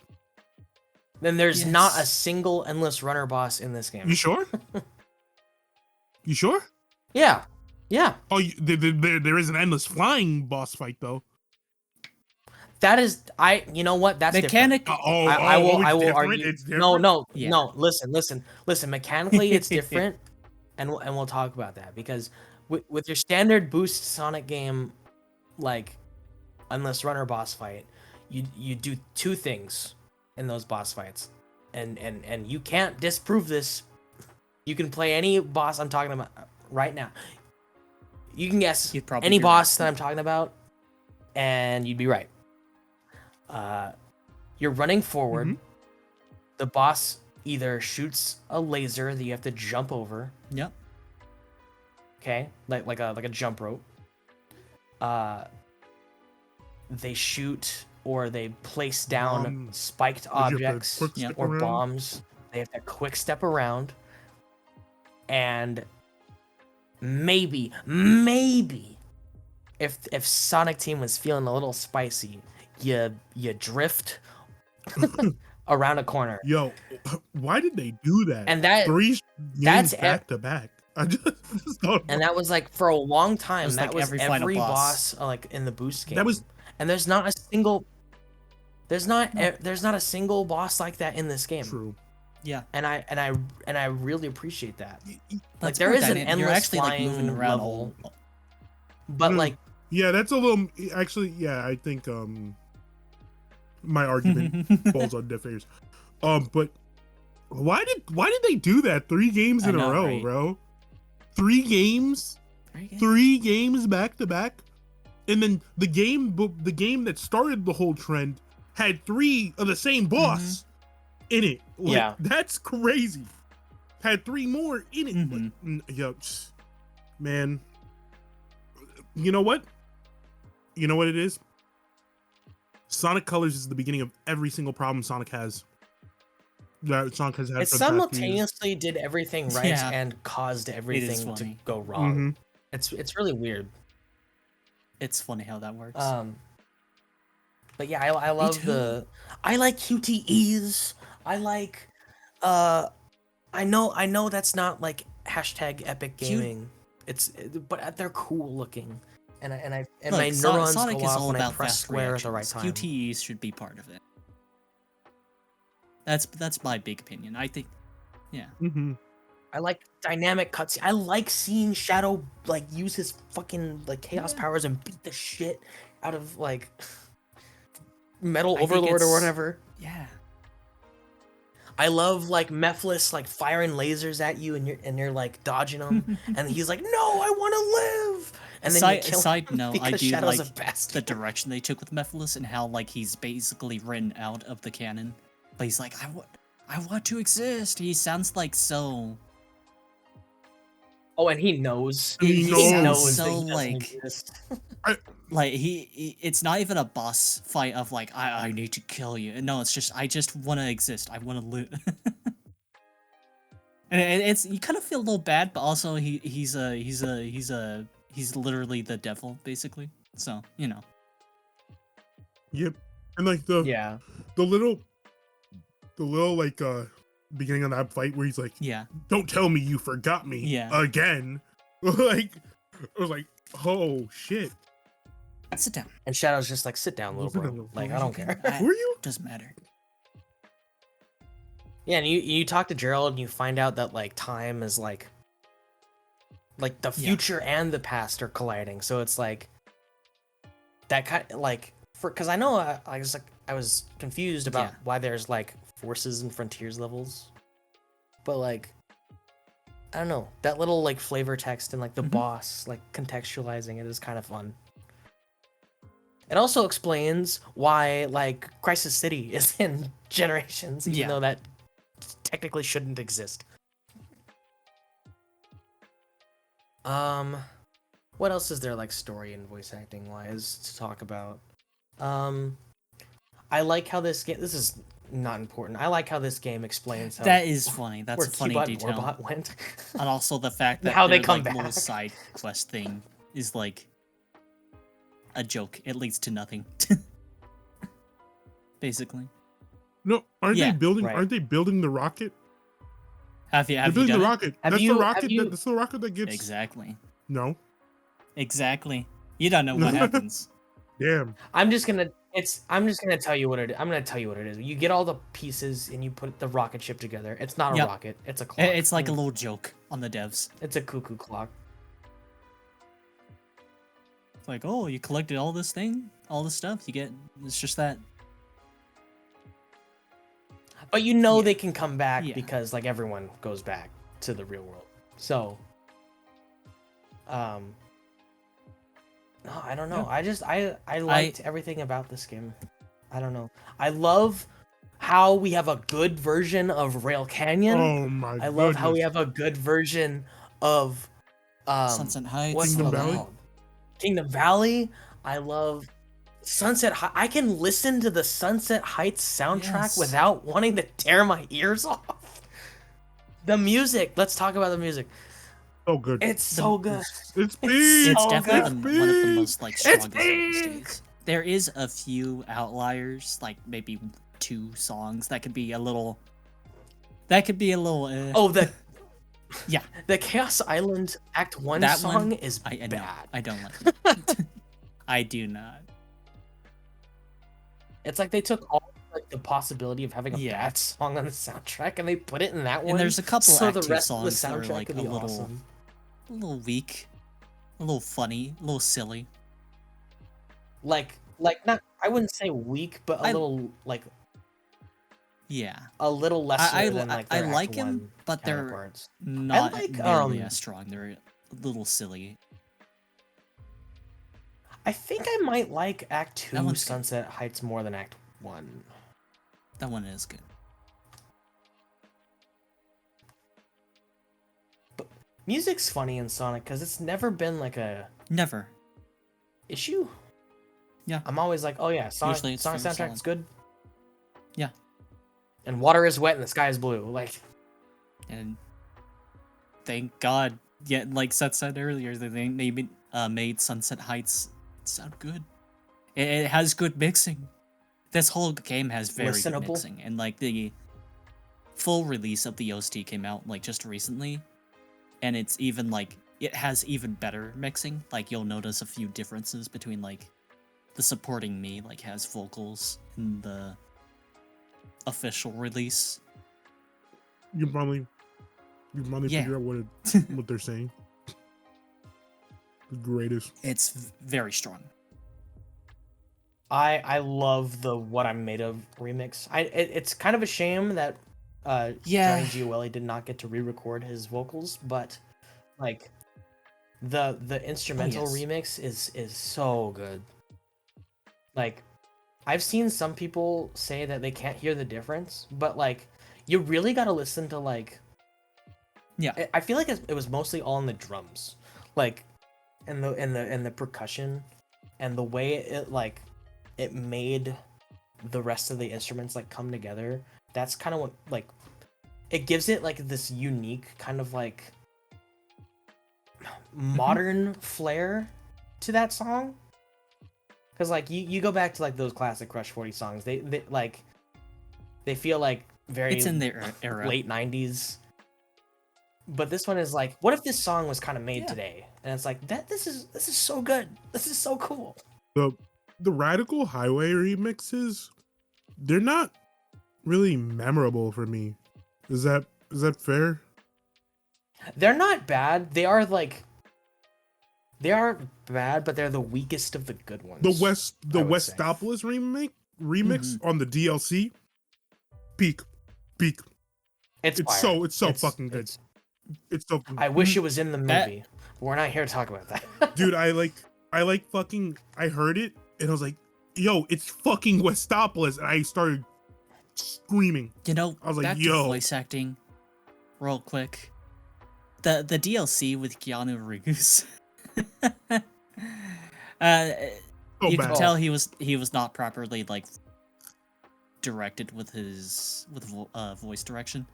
Then there's Yes. not a single endless runner boss in this game. You sure? You sure? Yeah. Yeah. Oh, there is an endless flying boss fight though. That is you know what? That's Mechanic. different. Oh, I will it's different? argue. It's different? No, Yeah. no. Listen. Mechanically, it's different, and we'll talk about that because with your standard boost Sonic game, like endless runner boss fight, you do two things in those boss fights, and you can't disprove this. You can play any boss I'm talking about right now. You can guess You'd probably any be boss right. that I'm talking about, and you'd be right. You're running forward. Mhm. The boss either shoots a laser that you have to jump over. Yep. Okay, like a jump rope. They shoot or they place down spiked you have to objects quick Yeah. step or around? bombs. They have to quick step around, and maybe if Sonic Team was feeling a little spicy, you drift around a corner, Yo, why did they do that? and that 3 that's games back to back. I just don't and know. that was like for a long time. was That like was every every, final boss boss. like in the boost game. That was and there's not a single boss like that in this game. true. Yeah. And I really appreciate that. Like That's there more is an dynamic. You're endless actually like flying moving around level, all. but Hmm. like Yeah, that's a little. Actually, yeah, I think my argument falls on deaf ears. But why did they do that 3 games I in know, a row, right? bro? 3 games, Very good. 3 games back to back, and then the game that started the whole trend had 3 of the same boss in it. Like, Yeah. that's crazy. Had 3 more in it. Mhm. Yo, man. You know what? You know what it is? Sonic Colors is the beginning of every single problem Sonic has. That Sonic has had. it for the past few years. simultaneously did everything right Yeah. and caused everything to funny. go wrong. Mhm. It's really weird. It's funny how that works. But yeah, I love too. I like QTEs. I like I know that's not like hashtag epic Cute- gaming. But they're cool looking. And Look, my neurons Sonic go is off all when I about press fast square at the right reactions. time. QTEs should be part of it. That's my big opinion. I think, yeah. Mhm. I like dynamic cutscenes. I like seeing Shadow like use his fucking like chaos powers and beat the shit out of like Metal I think Overlord or it's- whatever. Yeah. I love like Mephiles like firing lasers at you and you're like dodging them and he's like, "No, I want to live." And then you kill Side him note, I because do Shadow's like a bastard. the direction they took with Mephiles and how like he's basically written out of the canon. But he's like, I want to exist. He sounds like so. Oh, and he knows. He He knows. knows So, that he doesn't like- exist. Like it's not even a boss fight of like I need to kill you. No, it's just I just want to exist. I want to live. And it's you kind of feel a little bad, but also he's literally the devil basically. So you know. Yep. And like the Yeah. little like beginning of that fight where he's like, Yeah. "Don't tell me you forgot me Yeah. again." Like I was like, "Oh shit." Sit down. And Shadow's just like, "Sit down, little Sit bro." down, little Like, bro. I don't care. Were you? Doesn't matter. Yeah, and you talk to Gerald and you find out that like time is like the Yeah. future and the past are colliding. So it's like that kind like because I know I was confused about Yeah. why there's like forces and frontiers levels, but like I don't know, that little like flavor text and like the Mhm. boss like contextualizing it is kind of fun. It also explains why like Crisis City is in Generations, even Yeah. though that technically shouldn't exist. What else is there like story and voice acting wise to talk about? I like how this is not important. I like how this game explains how That is funny. That's where a funny Cubot detail. and Warbot went. And also the fact that How they their, come like, little back. side quest thing is like a joke. It leads to nothing. Basically. No, aren't Yeah, they building? right. Aren't they building the rocket? Have They're you building done the it? rocket. Have That's you- the have rocket. you- That's the rocket that gets. Exactly. No. Exactly. You don't know what happens. Damn. I'm just gonna tell you what it. I'm gonna tell you what it is. You get all the pieces and you put the rocket ship together. It's not a Yep. rocket. It's a clock. It's like a little joke on the devs. It's a cuckoo clock. It's like, oh, you collected all this stuff. You get. It's just that. But you know Yeah. they can come back Yeah. because like everyone goes back to the real world. So, no, I don't know. I liked everything about this game. I don't know. I love how we have a good version of Rail Canyon. Oh my. I love how we goodness. have a good version of Sunset Heights. what's Kingdom the Valley? called? Kingdom Valley. I love Sunset Heights. I can listen to the Sunset Heights soundtrack Yes. without wanting to tear my ears off. The music. Let's talk about the music. So good. It's so good. It's big. It's so definitely good. one of the most like It's strongest big. OSTs. There is a few outliers, like maybe 2 songs that could be a little. Oh, the Yeah. the Chaos Island Act 1 That song one, is I know. bad. I don't like it. I do not. It's like they took all like the possibility of having a Yeah. bad song on the soundtrack and they put it in that one. And there's a couple so Act the 2 rest of the songs that are soundtrack like could a be little, awesome. a little weak, a little funny, a little silly. Like not I wouldn't say weak, but a little like Yeah. a little lesser I than like I their like Act him, 1 but they're counterparts. not like, nearly as strong. They're a little silly. I think I might like Act 2 That one's good. Sunset Heights more than Act 1. That one is good. Music's funny in Sonic because it's never been like a Never. issue. Yeah. I'm always like, oh yeah, Sonic, Usually it's Sonic fairly soundtrack is solid. good. Yeah. And water is wet and the sky is blue. Like, And thank God, yeah, like Seth said earlier, they made Sunset Heights sound good. It has good mixing. This whole game has very good Listenable. mixing, and like the full release of the OST came out like just recently, and it's even like it has even better mixing. Like you'll notice a few differences between like the supporting me like has vocals in the official release. You can probably Yeah. figure out what they're saying. The greatest. It's very strong. I love the What I'm Made Of remix. It's kind of a shame that Yeah. Johnny Giueli did not get to re-record his vocals, but like the instrumental yes. remix is so good. Like I've seen some people say that they can't hear the difference, but like you really got to listen to like Yeah. I feel like it was mostly all in the drums, like, and the percussion, and the way it made the rest of the instruments like come together. That's kind of what like it gives it like this unique kind of like modern flair to that song. Because like you go back to like those classic Crush 40 songs, they like they feel like very It's in their era. late 90s. But this one is like, what if this song was kind of made Yeah. today? And it's like this is so good. This is so cool. The Radical Highway remixes, they're not really memorable for me. Is that fair? They're not bad. They are bad, but they're the weakest of the good ones. The I would say. Westopolis remix on the DLC, peak. It's It's fire. so fucking good. It's so I wish it was in the That- movie. But we're not here to talk about that. dude. I heard it and I was like, yo, it's fucking Westopolis, and I started screaming. You know, I was like, back to yo. voice acting, real quick. The DLC with Keanu Reeves. So You bad. can tell he was not properly like directed with his voice direction.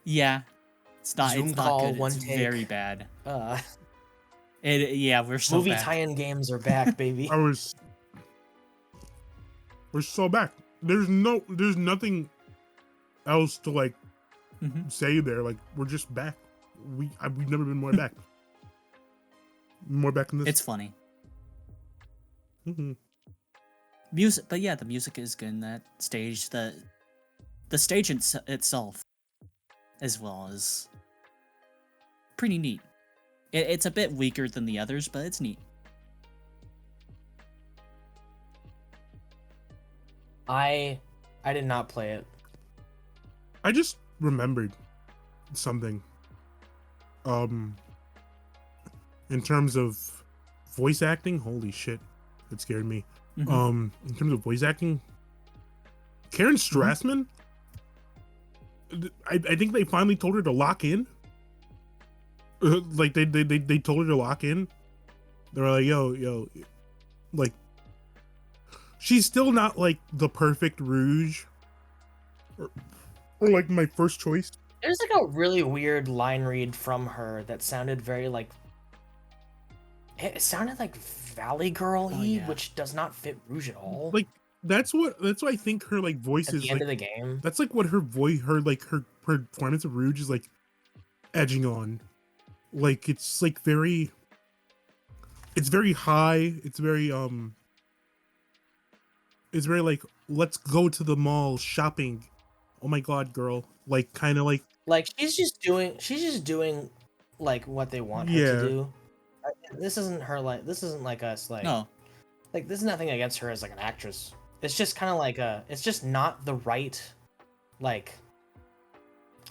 Yeah, it's not Zoom it's not call, good. one It's take. very bad. Yeah, we're so Movie back. tie-in games are back, baby. We're so back. There's nothing else to like say there. Like we're just back. We've never been more back. More back in this. It's funny. Music, but yeah, the music is good in that stage. The stage itself, as well, is pretty neat. It's a bit weaker than the others, but it's neat. I did not play it. I just remembered something. In terms of voice acting, holy shit, it scared me. In terms of voice acting, Karen Strassman, I think they finally told her to lock in. Like they told her to lock in. They were like, yo, like she's still not like the perfect Rouge, or like my first choice. There's like a really weird line read from her that sounded very like. It sounded like Valley Girl-y, which does not fit Rouge at all. Like that's what I think her like voice at is the end like, of the game. That's like what her voice, her performance of Rouge is like edging on. Like it's like very high. It's very like, let's go to the mall shopping. Oh my god, girl. Like kind of like she's just doing like what they want her to do. This isn't her like this isn't like us like No. Like this is nothing against her as like an actress. It's just kind of like it's just not the right like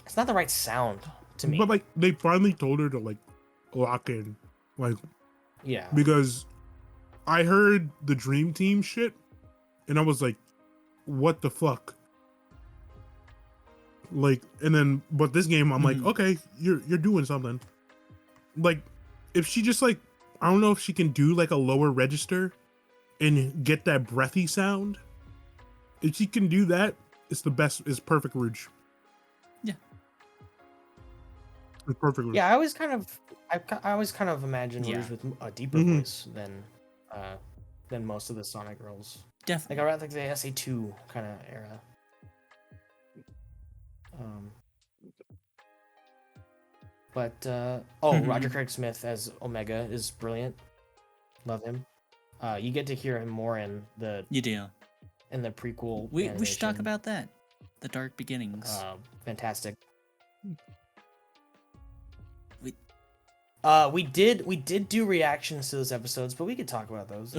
it's not the right sound to me. But like they finally told her to like lock in. Like yeah. Because I heard the Dream Team shit and I was like, what the fuck? Like, and then but this game I'm like, okay, you're doing something. Like if she just like, I don't know if she can do like a lower register and get that breathy sound. If she can do that, it's the best. It's perfect Rouge. Yeah, it's perfect Rouge. Yeah, I always kind of imagine Rouge with a deeper voice than most of the Sonic girls. Definitely. Like I like the SA2 kind of era. But Roger Craig Smith as Omega is brilliant. Love him. You get to hear him more in the prequel. We should talk about that. The Dark Beginnings. Fantastic. We did do reactions to those episodes, but we could talk about those.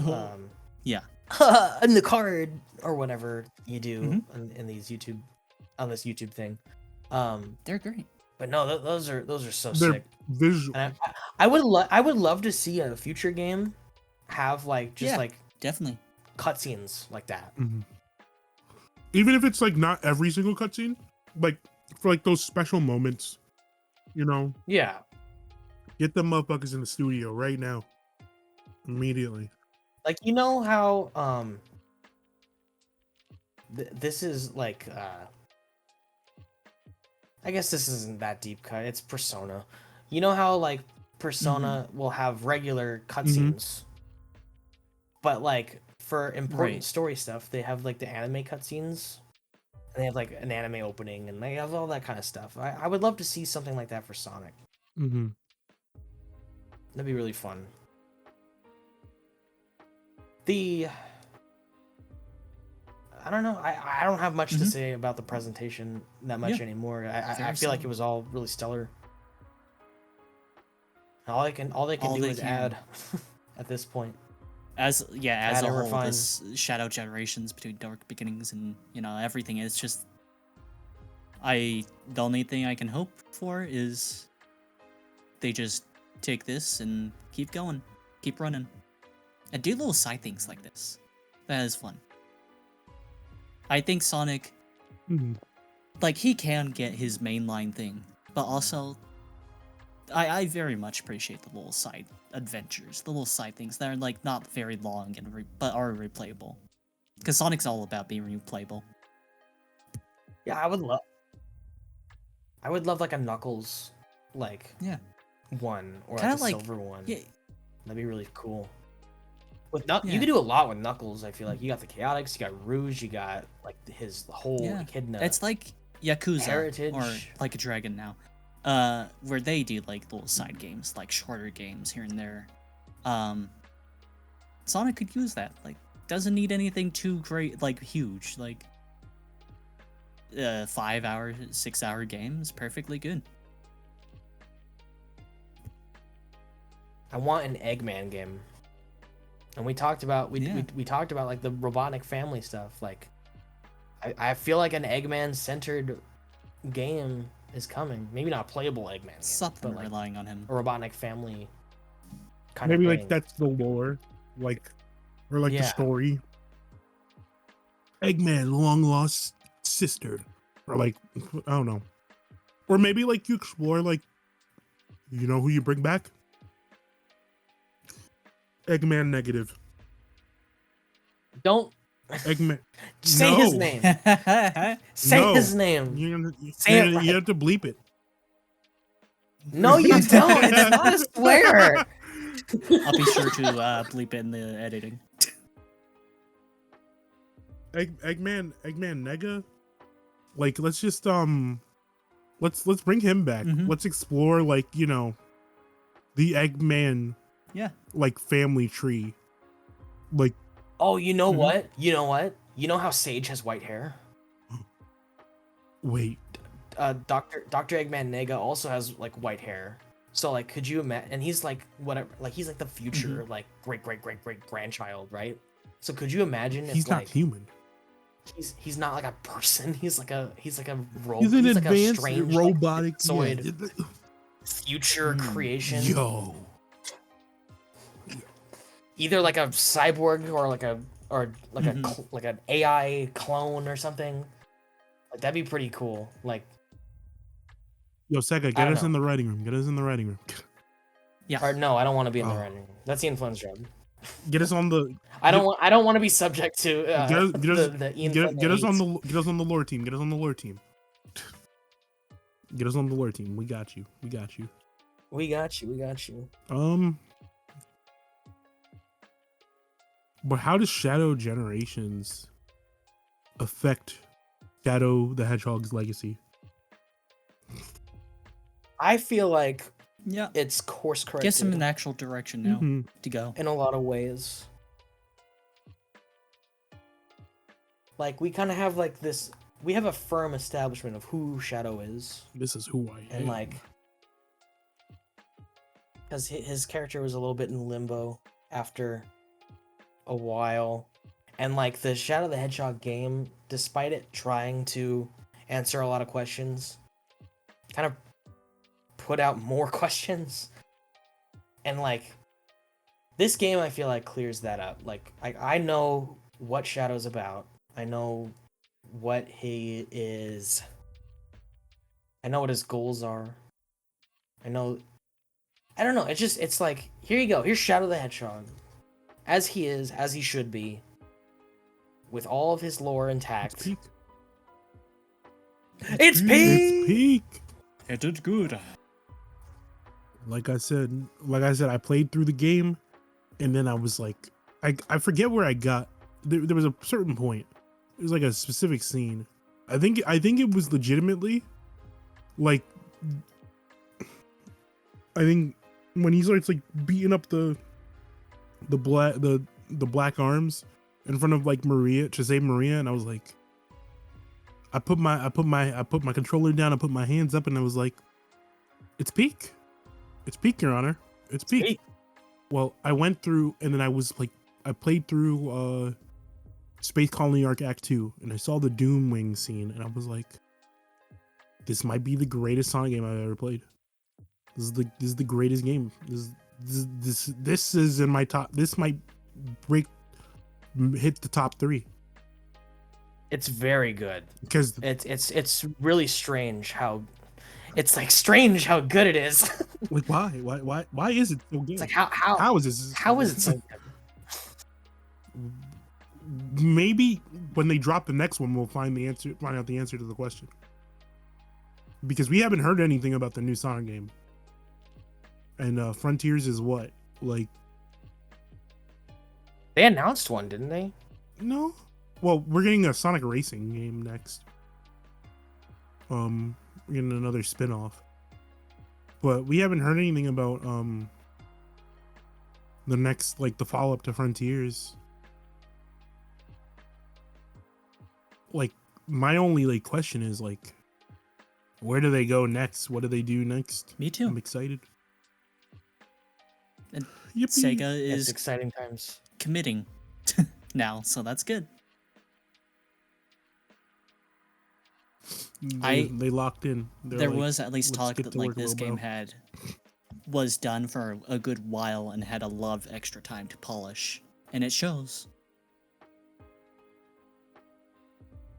Yeah. In the card or whatever you do in these YouTube on this YouTube thing. They're great. But no, those are so sick. Visual. And I would love to see a future game have like definitely cutscenes like that. Even if it's like not every single cutscene, like for like those special moments, you know. Yeah. Get them motherfuckers in the studio right now, immediately. Like you know how this is like I guess this isn't that deep cut. It's Persona. You know how like Persona will have regular cutscenes, but like for important story stuff, they have like the anime cutscenes, and they have like an anime opening, and they have all that kind of stuff. I would love to see something like that for Sonic. That'd be really fun. I don't know. I don't have much to say about the presentation that much anymore. I feel like it was all really stellar. All they can do is add at this point. As a whole, this Shadow Generations between Dark Beginnings and everything is just. The only thing I can hope for is they just take this and keep going, keep running, and do little side things like this. That is fun. I think Sonic, like, he can get his mainline thing, but also, I very much appreciate the little side adventures, the little side things that are, like, not very long and but are replayable. Because Sonic's all about being replayable. Yeah, I would love like a Knuckles, like, one, or like a silver one. Yeah, That'd be really cool. With you Yeah. could do a lot with Knuckles. I feel like you got the Chaotix, you got Rouge, you got like his whole Yeah. echidna It's like Yakuza heritage. or Like a Dragon now, where they do like little side games, like shorter games here and there. Sonic could use that. Like, doesn't need anything too great, like huge. Like, 5 hour, 6 hour game is perfectly good. I want an Eggman game. And we talked about we talked about like the Robotnik family stuff. Like, I feel like an Eggman centered game is coming. Maybe not a playable Eggman game, Something but like relying on him. a Robotnik family kind Maybe of like thing. that's the lore, like, or like the Yeah. story. Eggman, long lost sister, or like, I don't know, or maybe like you explore like, you know who you bring back? Eggman negative. Don't Eggman. say No. his name. Say No. his name. You Say it right. have to bleep it. No, you don't. It's not a swear. I'll be sure to bleep it in the editing. Eggman Nega. Like, let's just let's bring him back. Mhm. Let's explore, like, you know, the Eggman Yeah. like family tree. Like, Oh, you know Mhm. what? You know what? You know how Sage has white hair? wait. Dr. Eggman Nega also has like white hair. So like, could you imagine? And he's like whatever, like he's like the future, like great grandchild, right? So could you imagine if He's not like human. he's not like a person, he's like a robot. He's an like a advanced strange robotic like, yeah. future creation. Yo. Either like a cyborg or like a Mhm. like an AI clone or something. Like that'd be pretty cool. Like, Yo, Sega, I get don't us know. in the writing room. Get us in the writing room. Yeah. or no, I don't want to be in the Oh. writing room. That's the influence job. Get us on the I don't want to be subject to get us the Ian Flynn get us on hates. the get us on the lore team. Get us on the lore team. Get us on the lore team. We got you. We got you. We got you. But how does Shadow Generations affect Shadow the Hedgehog's legacy? I feel like Yeah. it's course corrected Gives him an actual direction now Mhm. to go. in a lot of ways. Like we kind of have like this. We have a firm establishment of who Shadow is, This is who I am. and like, because his character was a little bit in limbo after a while, and like the Shadow the Hedgehog game, despite it trying to answer a lot of questions, kind of put out more questions, and like this game I feel like clears that up. Like I know what Shadow's about. I know what he is. I know what his goals are. I don't know. It's like, here you go. Here's Shadow the Hedgehog. As he is, as he should be. With all of his lore It's intact. peak. It's It's peak! peak. It did good. Like I said, I played through the game, and then I was like, I forget where I got. There was a certain point. It was like a specific scene. I think it was legitimately, like, I think when he starts like beating up the black arms in front of like Maria to save Maria, and I was like, I put my controller down, I put my hands up, and I was like, it's peak. It's peak, Your Honor. It's peak. peak. Well, I went through, and then I was like, I played through Space Colony Arc Act 2, and I saw the Doomwing scene, and I was like, this might be the greatest Sonic game I've ever played. This is the greatest game. This is in my top. This might hit the top 3. It's very good. Because It's really strange how strange how good it is. like why is it so good? It's like how is this? how is it so good? Maybe when they drop the next one, we'll find out the answer to the question. Because we haven't heard anything about the new Sonic game. And Frontiers is what? Like They announced one, didn't they? No. Well, we're getting a Sonic Racing game next. We're getting another spin-off. But we haven't heard anything about the next, like, the follow-up to Frontiers. Like, my only, like, question is, like, where do they go next? What do they do next? Me too. I'm excited. And Yippee. Sega It's is exciting times. committing now, so that's good. They locked in. There was at least "Let's talk get that to like work, this Robo." game was done for a good while and had a lot of extra time to polish, and it shows.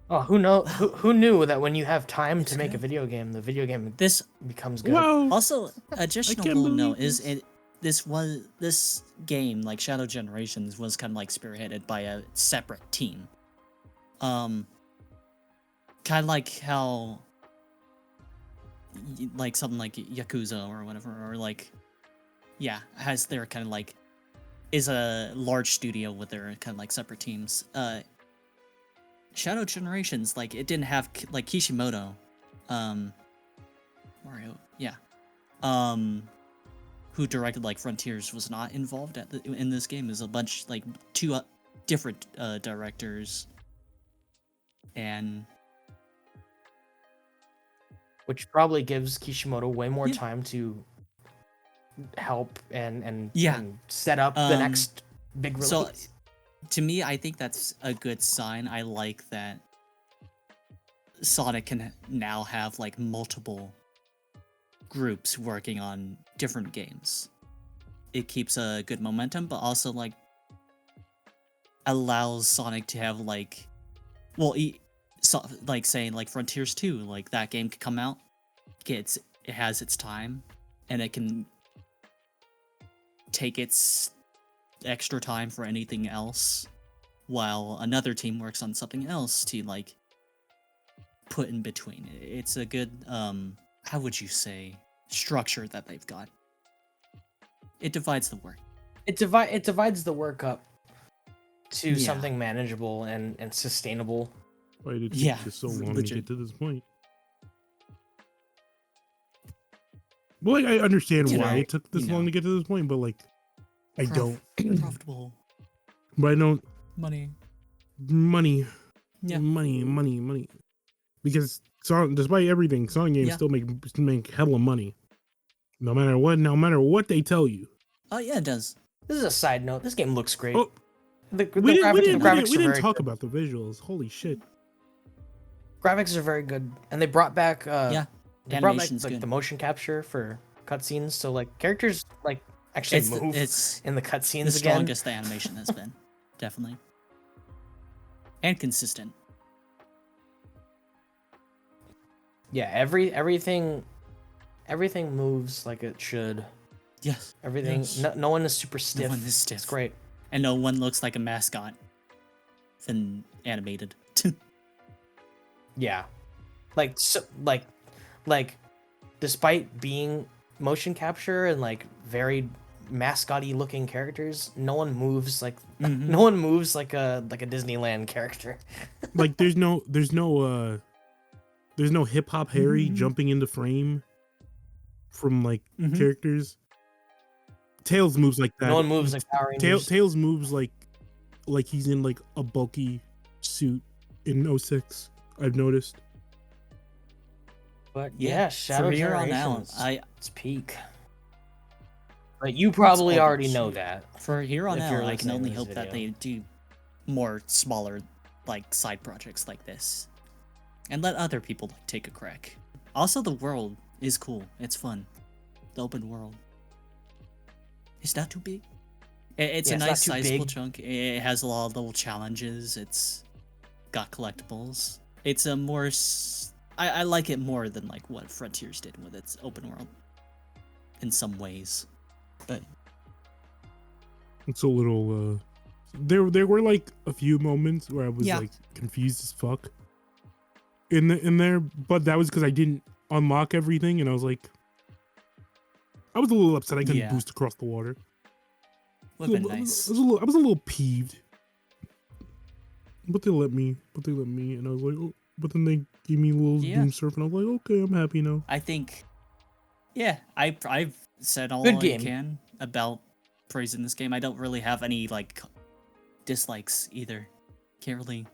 Oh, who knew that when you have time to make a video game, the video game This becomes good. Whoa! also additional can't little note believe is this game, like Shadow Generations, was kind of like spearheaded by a separate team. Kind of like how like something like Yakuza or whatever, or like has their kind of like is a large studio with their kind of like separate teams. Shadow Generations, like, it didn't have like Kishimoto, Mario, who directed like Frontiers, was not involved in this game. There's a bunch, like, two different directors, and Which probably gives Kishimoto way more time to help and set up the next big release. so to me, I think that's a good sign. I like that Sonic can now have like multiple groups working on different games. It keeps a good momentum, but also like allows Sonic to have like, like saying like Frontiers 2, like that game could come out, it has its time, and it can take its extra time for anything else, while another team works on something else to like put in between. It's a good how would you say, structure that they've got. It divides the work. It divides the work up to Yeah. something manageable and sustainable. Why did it Yeah, take so long to legit. get to this point? Well, like, I understand You why know, it took this you long know. to get to this point, but like, I don't. Profitable But I don't. money. Money. Yeah. Money. Because despite everything, Sonic games Yeah. still make hella money. No matter what they tell you. Oh yeah, it does. This is a side note. This game looks great. Oh, The we didn't graphics are didn't very talk good. about the visuals. Holy shit. Graphics are very good, and they brought back Yeah. they brought back Animation's like good. the motion capture for cutscenes, so like characters like actually move It's in the the cutscenes again. strongest the animation has been, definitely, and consistent. Yeah, everything moves like it should. Yes. Everything. Yes. No one is super stiff. one is stiff. It's great. And no one looks like a mascot than animated. Yeah, like so, like despite being motion capture and like very mascot-y looking characters, no one moves like Mhm. no one moves like a Disneyland character. Like there's no hip hop Harry Mhm. jumping into frame from like Mhm. characters. Tails moves like that. No one moves like Power Rangers. Tails moves like he's in like a bulky suit in 06. I've noticed. But yeah, Shadow from here on out, Generations, it's peak. But you probably all already good know shit. that. For here on If you're out, I can listening to only this hope that they video. do more smaller, like, side projects like this, and let other people like, take a crack. Also, the world is cool. It's fun. The open world. It's not too big. It's Yeah, a it's not nice too sizable big. chunk. It has a lot of little challenges. It's got collectibles. It's a more I like it more than like what Frontiers did with its open world in some ways. But It's a little there were like a few moments where I was Yeah. like confused as fuck in there, but that was because I didn't unlock everything, and I was a little upset I couldn't Yeah. boost across the water. Would have been nice. I was a little peeved, but they let me. And I was like, oh. But then they gave me a little doom surf, and I was like, okay, I'm happy now. I think, yeah, I've said all Good I game. can about praising this game. I don't really have any like dislikes either. Can't really,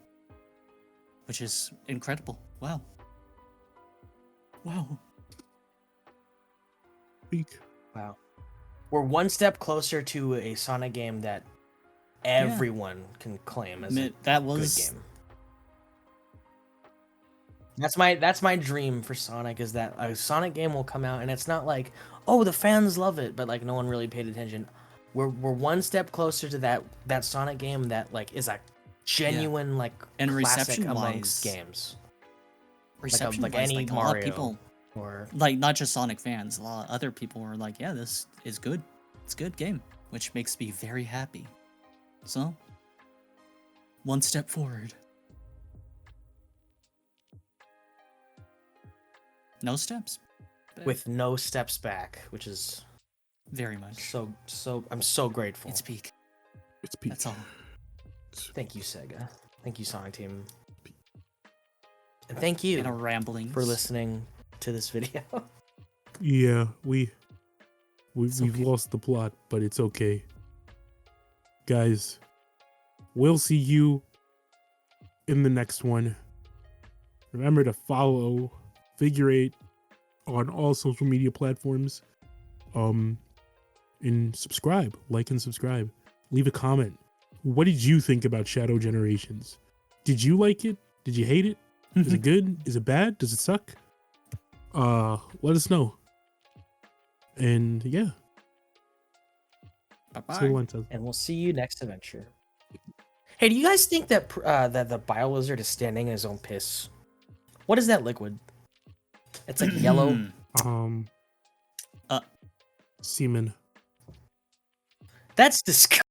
which is incredible. Wow. Speak. Wow. We're one step closer to a Sonic game that everyone can claim as a That good was game. That's my dream for Sonic, is that a Sonic game will come out and it's not like, oh, the fans love it, but like no one really paid attention. We're one step closer to that Sonic game that like is a genuine like and classic reception amongst wise, games. reception like wise, any like a lot Mario of people, or like not just Sonic fans, a lot of other people were like, yeah, this is good. It's a good game, which makes me very happy. So, one step forward. No steps. with no steps back, which is Very much. so I'm so grateful. It's peak. It's peak. That's all. Thank you, Sega. Thank you, Sonic Team. And thank you And our ramblings. for listening to this video. Yeah, we've okay. lost the plot, but it's okay. Guys, we'll see you in the next one. Remember to follow Figure 8 on all social media platforms. And subscribe, like and subscribe. Leave a comment. What did you think about Shadow Generations? Did you like it? Did you hate it? Is it good? Is it bad? Does it suck? Let us know. And yeah. Bye-bye. Say one, Seth. And we'll see you next adventure. Hey, do you guys think that that the BioLizard is standing in his own piss? What is that liquid? It's like yellow. Semen. That's disgusting.